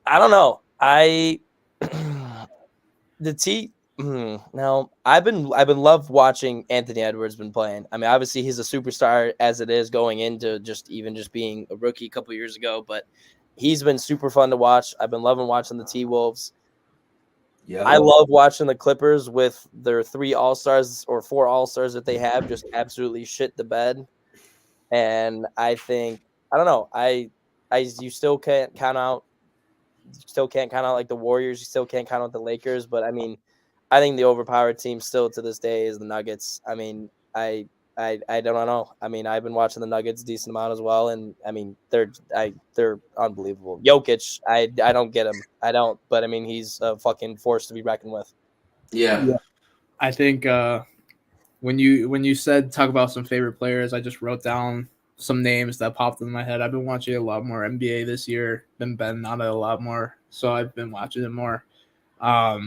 I don't know. Now I've been love watching Anthony Edwards been playing. I mean, obviously he's a superstar as it is going into just being a rookie a couple years ago, but he's been super fun to watch. I've been loving watching the T-Wolves. Yeah, I love watching the Clippers with their 3 All-Stars or 4 All-Stars that they have just absolutely shit the bed. And I think I don't know. You still can't count out like the Warriors. You still can't count out the Lakers, but I mean, I think the overpowered team still to this day is the Nuggets. I mean, I don't know. I mean, I've been watching the Nuggets a decent amount as well, and I mean, they're unbelievable. Jokic, I don't get him. I don't, but I mean, he's a fucking force to be reckoned with. Yeah. I think when you said talk about some favorite players, I just wrote down some names that popped in my head. I've been watching a lot more NBA this year than Ben, not a lot more, so I've been watching it more. I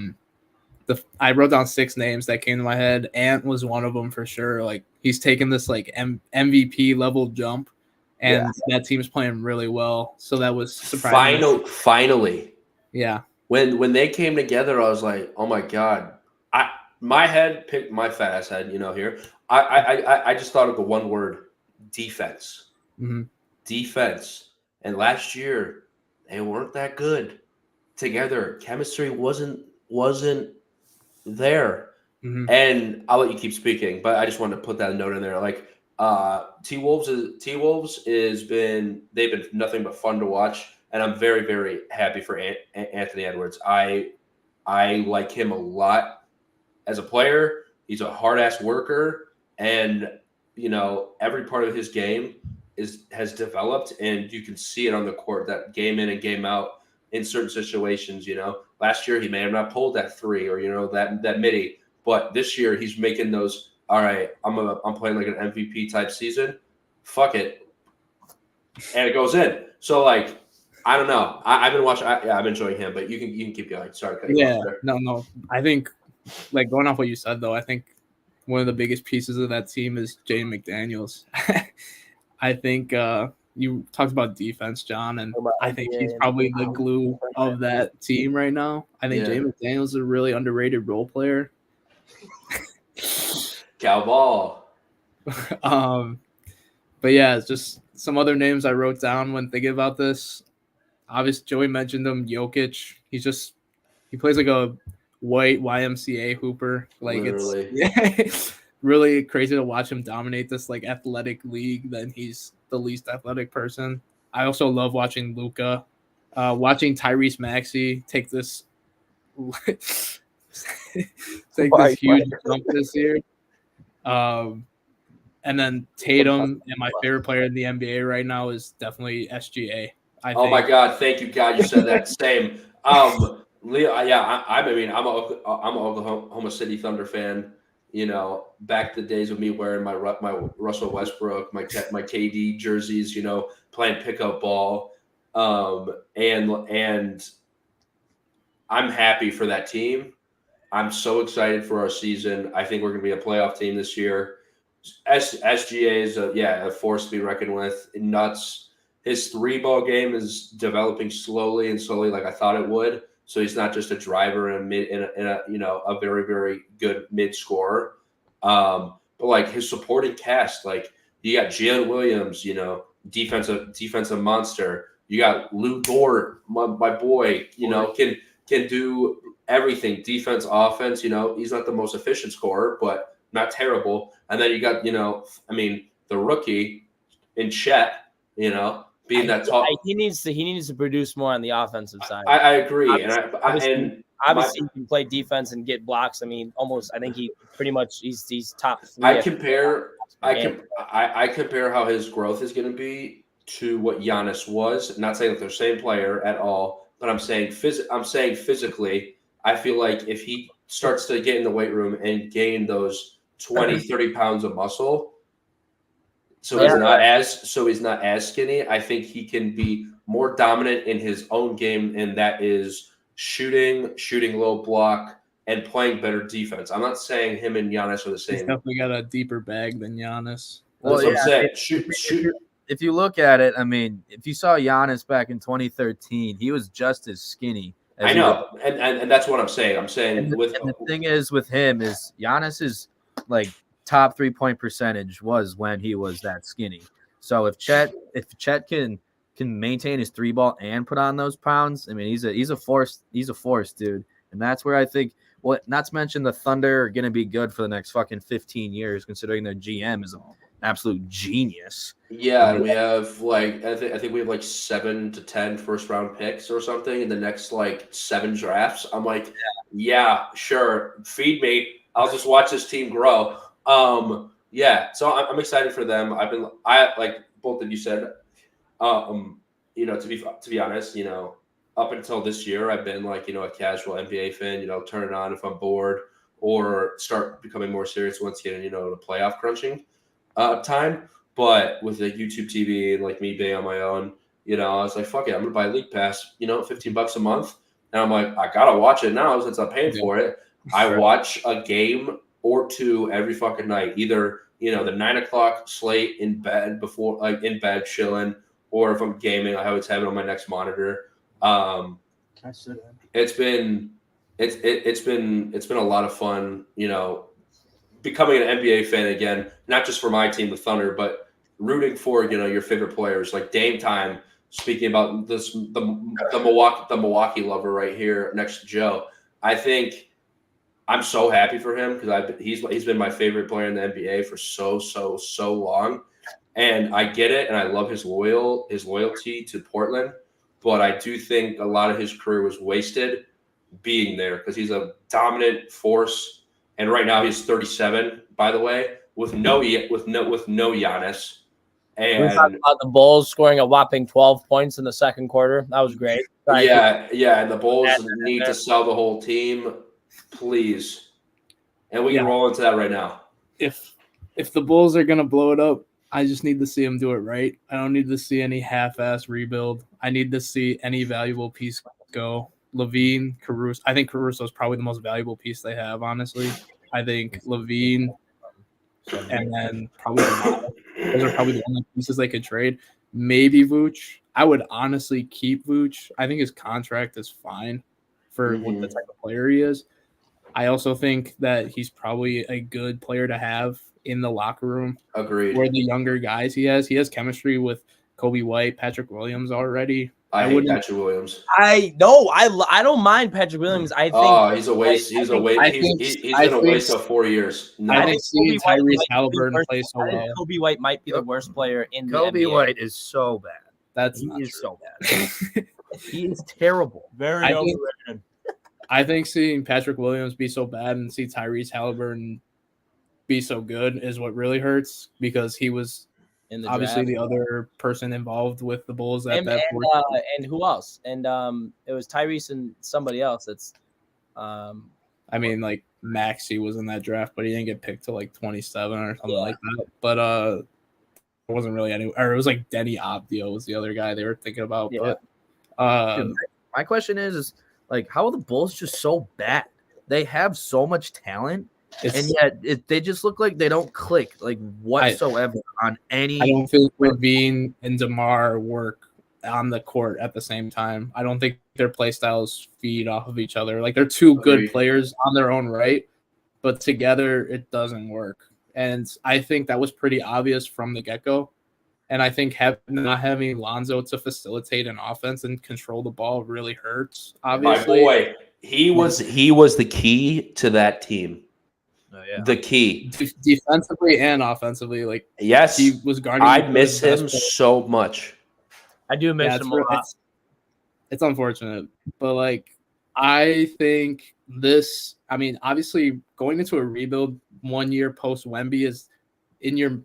wrote down 6 names that came to my head. Ant was one of them for sure. Like he's taken this like MVP level jump, and that team's playing really well. So that was surprising. Finally, yeah. When they came together, I was like, oh my god. My head picked my fat ass head. Here. I just thought of the one word: defense. Mm-hmm. Defense. And last year they weren't that good together. Chemistry wasn't there. Mm-hmm. And I'll let you keep speaking, but I just wanted to put that note in there. Like T-Wolves they've been nothing but fun to watch, and I'm very, very happy for Anthony Edwards. I like him a lot as a player. He's a hard ass worker, and every part of his game has developed, and you can see it on the court, that game in and game out in certain situations. Last year he may have not pulled that 3 or that midi, but this year he's making those. All right, I'm playing like an MVP type season. Fuck it, and it goes in. So like, I don't know. I've been watching. I'm enjoying him, but you can keep going. Sorry, no. I think like going off what you said though, I think one of the biggest pieces of that team is Jaden McDaniels. I think you talked about defense, John, and I think he's probably the glue of that team right now. I think Jaden McDaniels is a really underrated role player. Cowball. But yeah, it's just some other names I wrote down when thinking about this. Obviously, Joey mentioned him, Jokic. He plays like a white YMCA hooper. Like it's really crazy to watch him dominate this like athletic league. Then he's the least athletic person. I also love watching Luka, watching Tyrese Maxey take this huge jump this year. And then Tatum, and my favorite player in the NBA right now is definitely SGA. Oh my God! Thank you, God. You said that. Same. Leo, I'm an Oklahoma City Thunder fan. Back the days of me wearing my Russell Westbrook, my KD jerseys. Playing pickup ball, and I'm happy for that team. I'm so excited for our season. I think we're going to be a playoff team this year. SGA is a force to be reckoned with. Nuts. His 3-ball game is developing slowly like I thought it would. So he's not just a driver and a very, very good mid scorer. But like his supporting cast, like you got Jalen Williams, defensive monster. You got Lou Dort, my boy, can do everything, defense, offense. He's not the most efficient scorer, but not terrible. And then you got, the rookie in Chet, being that top. He needs to produce more on the offensive side. I agree. Obviously, he can play defense and get blocks. I mean, almost. I think he pretty much he's top 3. I compare how his growth is going to be to what Giannis was. I'm not saying that they're the same player at all, but I'm saying physically, I feel like if he starts to get in the weight room and gain those 20, 30 pounds of muscle, So he's not as skinny. I think he can be more dominant in his own game, and that is shooting low block, and playing better defense. I'm not saying him and Giannis are the same. He's definitely got a deeper bag than Giannis. That's what I'm saying. Shoot. If you look at it, I mean, if you saw Giannis back in 2013, he was just as skinny. I know, and that's what I'm saying. I'm saying the thing is with him is Giannis's like top 3-point percentage was when he was that skinny. So if Chet can maintain his 3-ball and put on those pounds, I mean, he's a force, dude. And that's where I think, well, not to mention the Thunder are going to be good for the next fucking 15 years, considering their GM is an absolute genius. Yeah, and we have I think we have 7 to 10 first-round picks or something in the next 7 drafts. I'm like, yeah, sure, feed me. I'll just watch this team grow. Yeah, so I'm excited for them. I like both of you said, to be honest, up until this year, I've been a casual NBA fan, turn it on if I'm bored, or start becoming more serious once getting, the playoff crunching time. But with the YouTube TV and me being on my own, I was like, fuck it, I'm gonna buy a league pass, $15 a month. And I'm like, I gotta watch it now since I'm paying for it. I watch a game or two every fucking night, either the 9 o'clock slate in bed in bed chilling, or if I'm gaming, I always have it on my next monitor. It's been a lot of fun, becoming an NBA fan again, not just for my team, the Thunder, but rooting for your favorite players like Dame time. Speaking about this, the Milwaukee lover right here next to Joe, I think I'm so happy for him because he's been my favorite player in the NBA for so long, and I get it, and I love his loyalty to Portland, but I do think a lot of his career was wasted being there because he's a dominant force, and right now he's 37, by the way, with no Giannis. And we talked about the Bulls scoring a whopping 12 points in the second quarter. That was great. Yeah, and the Bulls need to sell the whole team, please. And we can roll into that right now. If the Bulls are gonna blow it up, I just need to see them do it right. I don't need to see any half-ass rebuild. I need to see any valuable piece go. LaVine, Caruso. I think Caruso is probably the most valuable piece they have, honestly. I think LaVine, and then probably those are probably the only pieces they could trade. Maybe Vooch. I would honestly keep Vooch. I think his contract is fine for what the type of player he is. I also think that he's probably a good player to have in the locker room. Agreed. For the younger guys he has chemistry with Kobe White, Patrick Williams already. I hate Patrick Williams. I don't mind Patrick Williams. I think he's a waste. He's a waste. He's been a waste of 4 years. No. I think seeing Tyrese Halliburton play so well. Kobe White might be the worst player in the Kobe NBA. White is so bad. He is so bad. He is terrible. Very overrated. I think seeing Patrick Williams be so bad and see Tyrese Halliburton be so good is what really hurts because he was obviously the other person involved with the Bulls at that point. And who else? And it was Tyrese and somebody else. That's I mean, Maxey was in that draft, but he didn't get picked till 27 or something like that. But it wasn't really any. Or it was Denny Abdio was the other guy they were thinking about. Yeah. But my question is how are the Bulls just so bad? They have so much talent. And yet they just look like they don't click whatsoever on any. I don't think LaVine and DeMar work on the court at the same time. I don't think their play styles feed off of each other. They're two good players on their own right, but together it doesn't work. And I think that was pretty obvious from the get-go. And I think not having Lonzo to facilitate an offense and control the ball really hurts. Obviously, my boy, he was the key to that team. Oh, yeah. The key defensively and offensively, yes, he was guarding. I miss him so much. I do miss him a lot. It's unfortunate, but I think this. I mean, obviously, going into a rebuild 1 year post Wemby is in your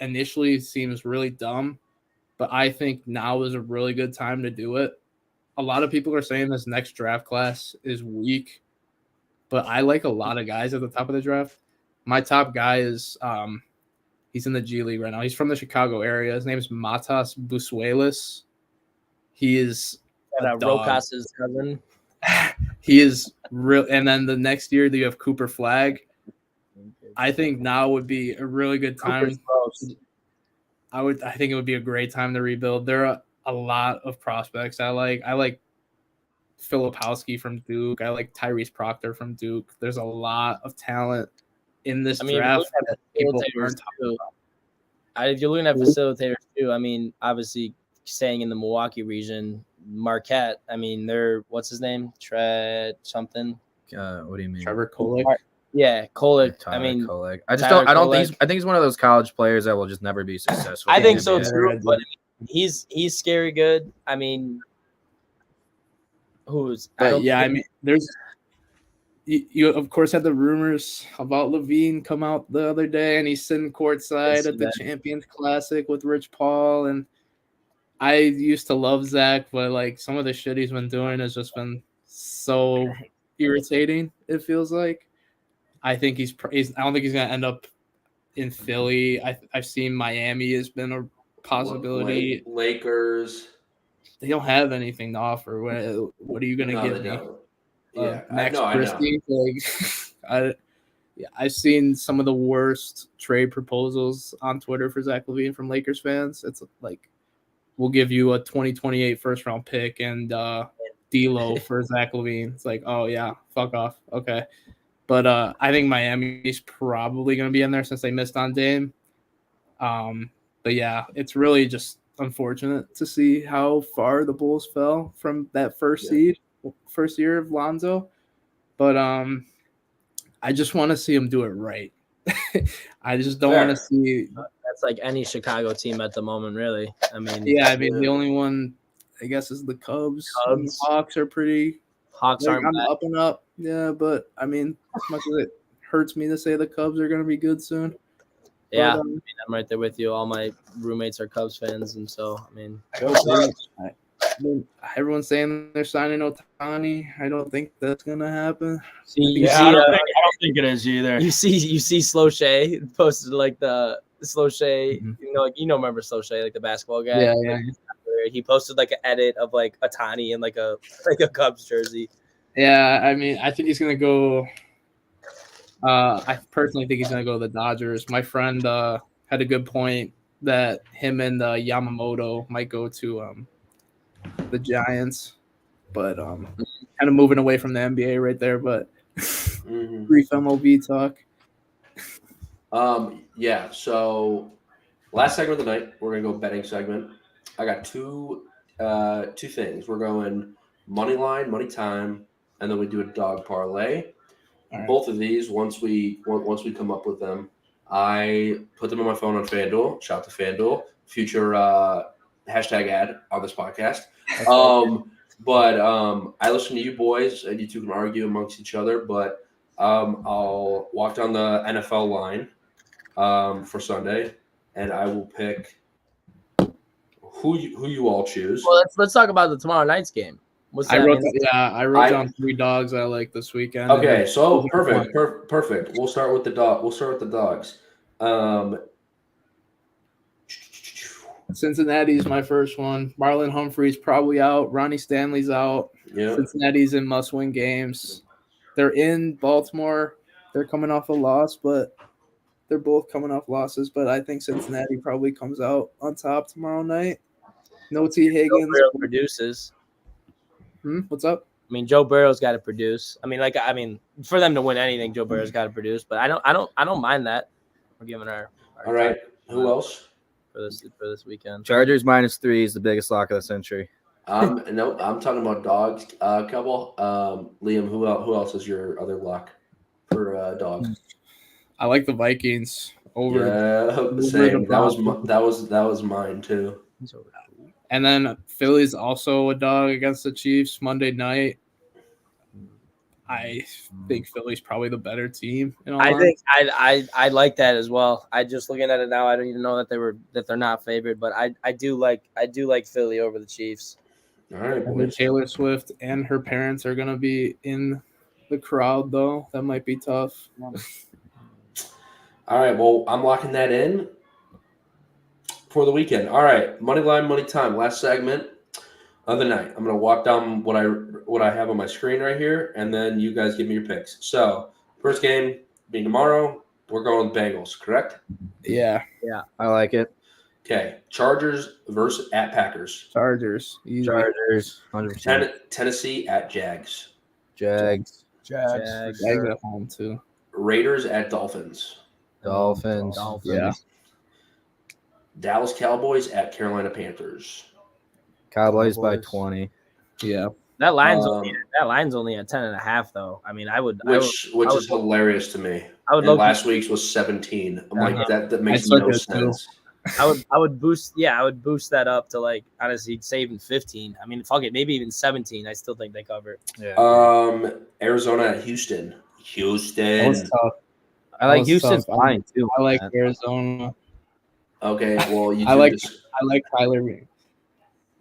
initially seems really dumb, but I think now is a really good time to do it. A lot of people are saying this next draft class is weak. But I like a lot of guys at the top of the draft. My top guy is he's He's in the G League right now. He's from the Chicago area. His name is Matas Busuelis. He is Rocas's cousin. He is real. And then the next year, you have Cooper Flagg. I think now would be a really good time. I think it would be a great time to rebuild. There are a lot of prospects I like. I like Filipowski from Duke. I like Tyrese Proctor from Duke. There's a lot of talent in this draft that people aren't talking about. If you're looking at facilitators too, I mean, obviously staying in the Milwaukee region, Marquette. I mean, they're what's his name? Tread something. What do you mean? Trevor Kolek. Yeah, Kolek. I Kolek. I just don't. I don't think. I think he's one of those college players that will just never be successful. I think so too. But he's scary good. I mean, there's. You of course had the rumors about Levine come out the other day, and he's sitting courtside at the Champions Classic with Rich Paul. And I used to love Zach, but like some of the shit he's been doing has just been so irritating. It feels like. I think I don't think he's gonna end up in Philly. I've seen Miami has been a possibility. Lakers. They don't have anything to offer. What are you gonna give me? Yeah, Max Christie. I've seen some of the worst trade proposals on Twitter for Zach LaVine from Lakers fans. It's like, we'll give you a 2028 first round pick and D'Lo for Zach LaVine. It's like, oh yeah, fuck off. Okay. But I think Miami's probably going to be in there since they missed on Dame. But yeah, it's really just unfortunate to see how far the Bulls fell from that first year of Lonzo. But I just want to see him do it right. I just don't want to see. That's like any Chicago team at the moment, really. I mean, the only one I guess is the Cubs. The Hawks are pretty. Hawks aren't up and up. Yeah, but I mean, as much as it hurts me to say the Cubs are going to be good soon. Yeah, but, I'm right there with you. All my roommates are Cubs fans, and so everyone's saying they're signing Ohtani. I don't think that's going to happen. I don't think it is either. You see Slow Shea posted like the Slow Shea, remember Slow Shea, like the basketball guy. Yeah. He posted like an edit of like Ohtani in like a Cubs jersey. Yeah, I mean, I think he's gonna go. I personally think he's gonna go to the Dodgers. My friend had a good point that him and Yamamoto might go to the Giants, but kind of moving away from the NBA right there. But brief MLB talk. Yeah. So last segment of the night, we're gonna go betting segment. I got two things. We're going money line, money time, and then we do a dog parlay. Right. Both of these, once we come up with them, I put them on my phone on FanDuel. Shout out to FanDuel. Future hashtag ad on this podcast. But I listen to you boys, and you two can argue amongst each other. But I'll walk down the NFL line for Sunday, and I will pick who you all choose. Well, let's talk about the tomorrow night's game. I wrote down 3 dogs I like this weekend. Okay, so perfect. We'll start with the dog. We'll start with the dogs. Cincinnati's my first one. Marlon Humphrey's probably out. Ronnie Stanley's out. Yeah. Cincinnati's in must-win games. They're in Baltimore. They're coming off a loss, but they're both coming off losses. But I think Cincinnati probably comes out on top tomorrow night. No T. Higgins. Joe Burrow produces. What's up? I mean, Joe Burrow's got to produce. I mean, for them to win anything, Joe Burrow's got to produce. But I don't mind that. We're giving our all right. Who else for this weekend? Chargers -3 is the biggest lock of the century. No, I'm talking about dogs. Couple. Liam, who else is your other lock for dogs? I like the Vikings over. Yeah, same. That was mine too. And then Philly's also a dog against the Chiefs Monday night. I think Philly's probably the better team. I like that as well. I just looking at it now, I don't even know that they're not favored, but I do like Philly over the Chiefs. All right, boys. Taylor Swift and her parents are gonna be in the crowd though. That might be tough. All right, well, I'm locking that in. for the weekend. All right, money line, money time. Last segment of the night. I'm gonna walk down what I have on my screen right here, and then you guys give me your picks. So first game being tomorrow. We're going with Bengals, correct? Yeah. Yeah, I like it. Okay, Chargers versus at Packers. Chargers. Easy. Chargers, 100%. Tennessee at Jags. Jags Jags at home too. Raiders at Dolphins. Dolphins. Yeah. Dallas Cowboys at Carolina Panthers. Cowboys by 20. Yeah. That line's only at 10.5 though. I mean, which is hilarious to me. Last week's was 17. I'm like that makes no sense. I would boost that up to like honestly saving 15. I mean, fuck it, maybe even 17. I still think they cover it. Yeah. Arizona at Houston. That was tough. I like Houston's fine too. I like Arizona. Okay, well I like Kyler.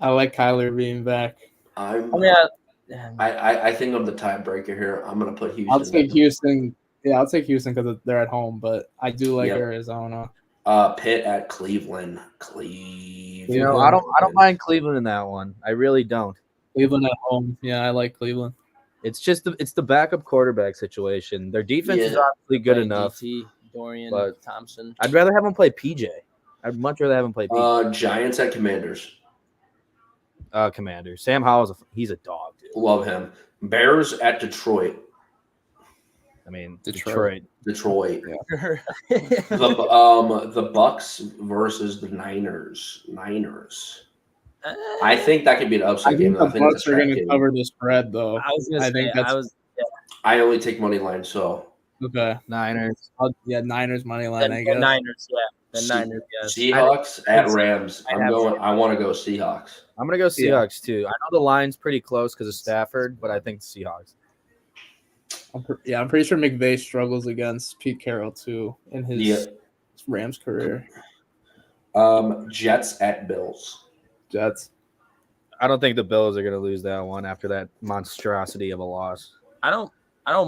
I like Kyler being back. I think I'm the tiebreaker here. I'm gonna put Houston. I'll take Houston. Yeah, I'll take Houston because they're at home, but I do like Arizona. Pitt at Cleveland. You know, I don't mind Cleveland in that one. I really don't. Cleveland at home. Yeah, I like Cleveland. It's just the backup quarterback situation. Their defense is obviously good enough. DT, Dorian, but Thompson. I'd rather have them play PJ. I'd much rather have them play PJ. Giants at Commanders. Commanders. Sam Howell's he's a dog, dude. Love him. Bears at Detroit. I mean, Detroit. Yeah. The Bucks versus the Niners. I think that could be an upset game. I think the Bucks are going to cover the spread, though. I only take money line, so okay. Niners. Niners money line. I guess. Niners, yeah. The Niners, yes. Seahawks at Rams. I want to go Seahawks. I'm going to go Seahawks too. I know the line's pretty close because of Stafford, but I think Seahawks. I'm pretty sure McVay struggles against Pete Carroll too in his Rams career. Jets at Bills. Jets. I don't think the Bills are going to lose that one after that monstrosity of a loss. I don't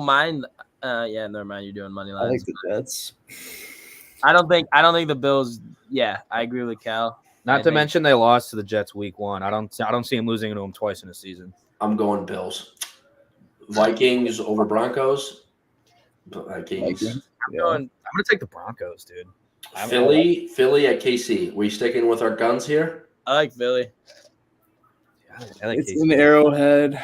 mind. Never mind. You're doing money lines. I like the Jets. I don't think the Bills. Yeah, I agree with Cal. Not to mention they lost to the Jets week 1. I don't see them losing to them twice in a season. I'm going Bills. Vikings over Broncos. Vikings. I'm going to take the Broncos, dude. Philly at KC. We sticking with our guns here? I like Philly. I like it's KC. In Arrowhead.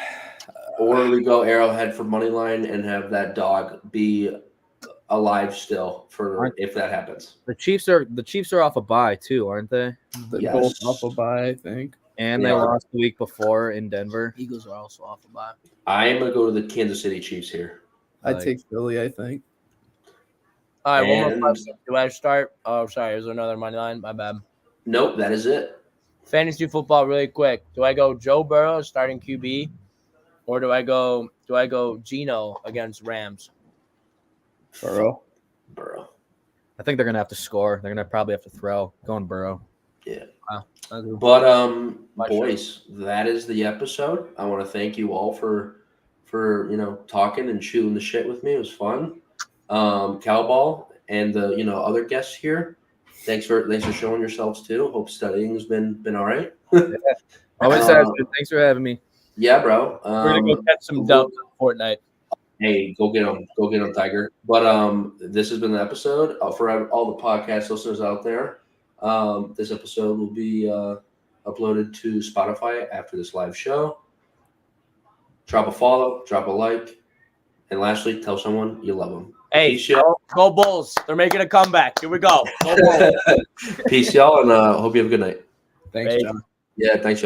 Or we go Arrowhead for money line and have that dog be alive still if that happens. The Chiefs are off a bye too, aren't they? They're both off a bye, I think. And they lost the week before in Denver. Eagles are also off a bye. I am going to go to the Kansas City Chiefs here. I'd take Philly, I think. All right, one more question. Do I start? Oh, sorry. Is there another money line? My bad. Nope, that is it. Fantasy football really quick. Do I go Joe Burrow starting QB? Or do I go Geno against Rams? Burrow. I think they're going to have to score. They're going to probably have to throw. Going Burrow. Yeah. Wow. But boys, that is the episode. I want to thank you all for talking and shooting the shit with me. It was fun. Cowball and the other guests here. Thanks for showing yourselves too. Hope studying's been all right. Always has been. Thanks for having me. Yeah, bro. We're gonna go catch some dubs on Fortnite. Hey, go get them, Tiger. But this has been the episode for all the podcast listeners out there. This episode will be uploaded to Spotify after this live show. Drop a follow, drop a like, and lastly, tell someone you love them. Hey, go Bulls. They're making a comeback. Here we go. Go Bulls. Peace, y'all, and hope you have a good night. Thanks, John. Yeah, thanks, y'all.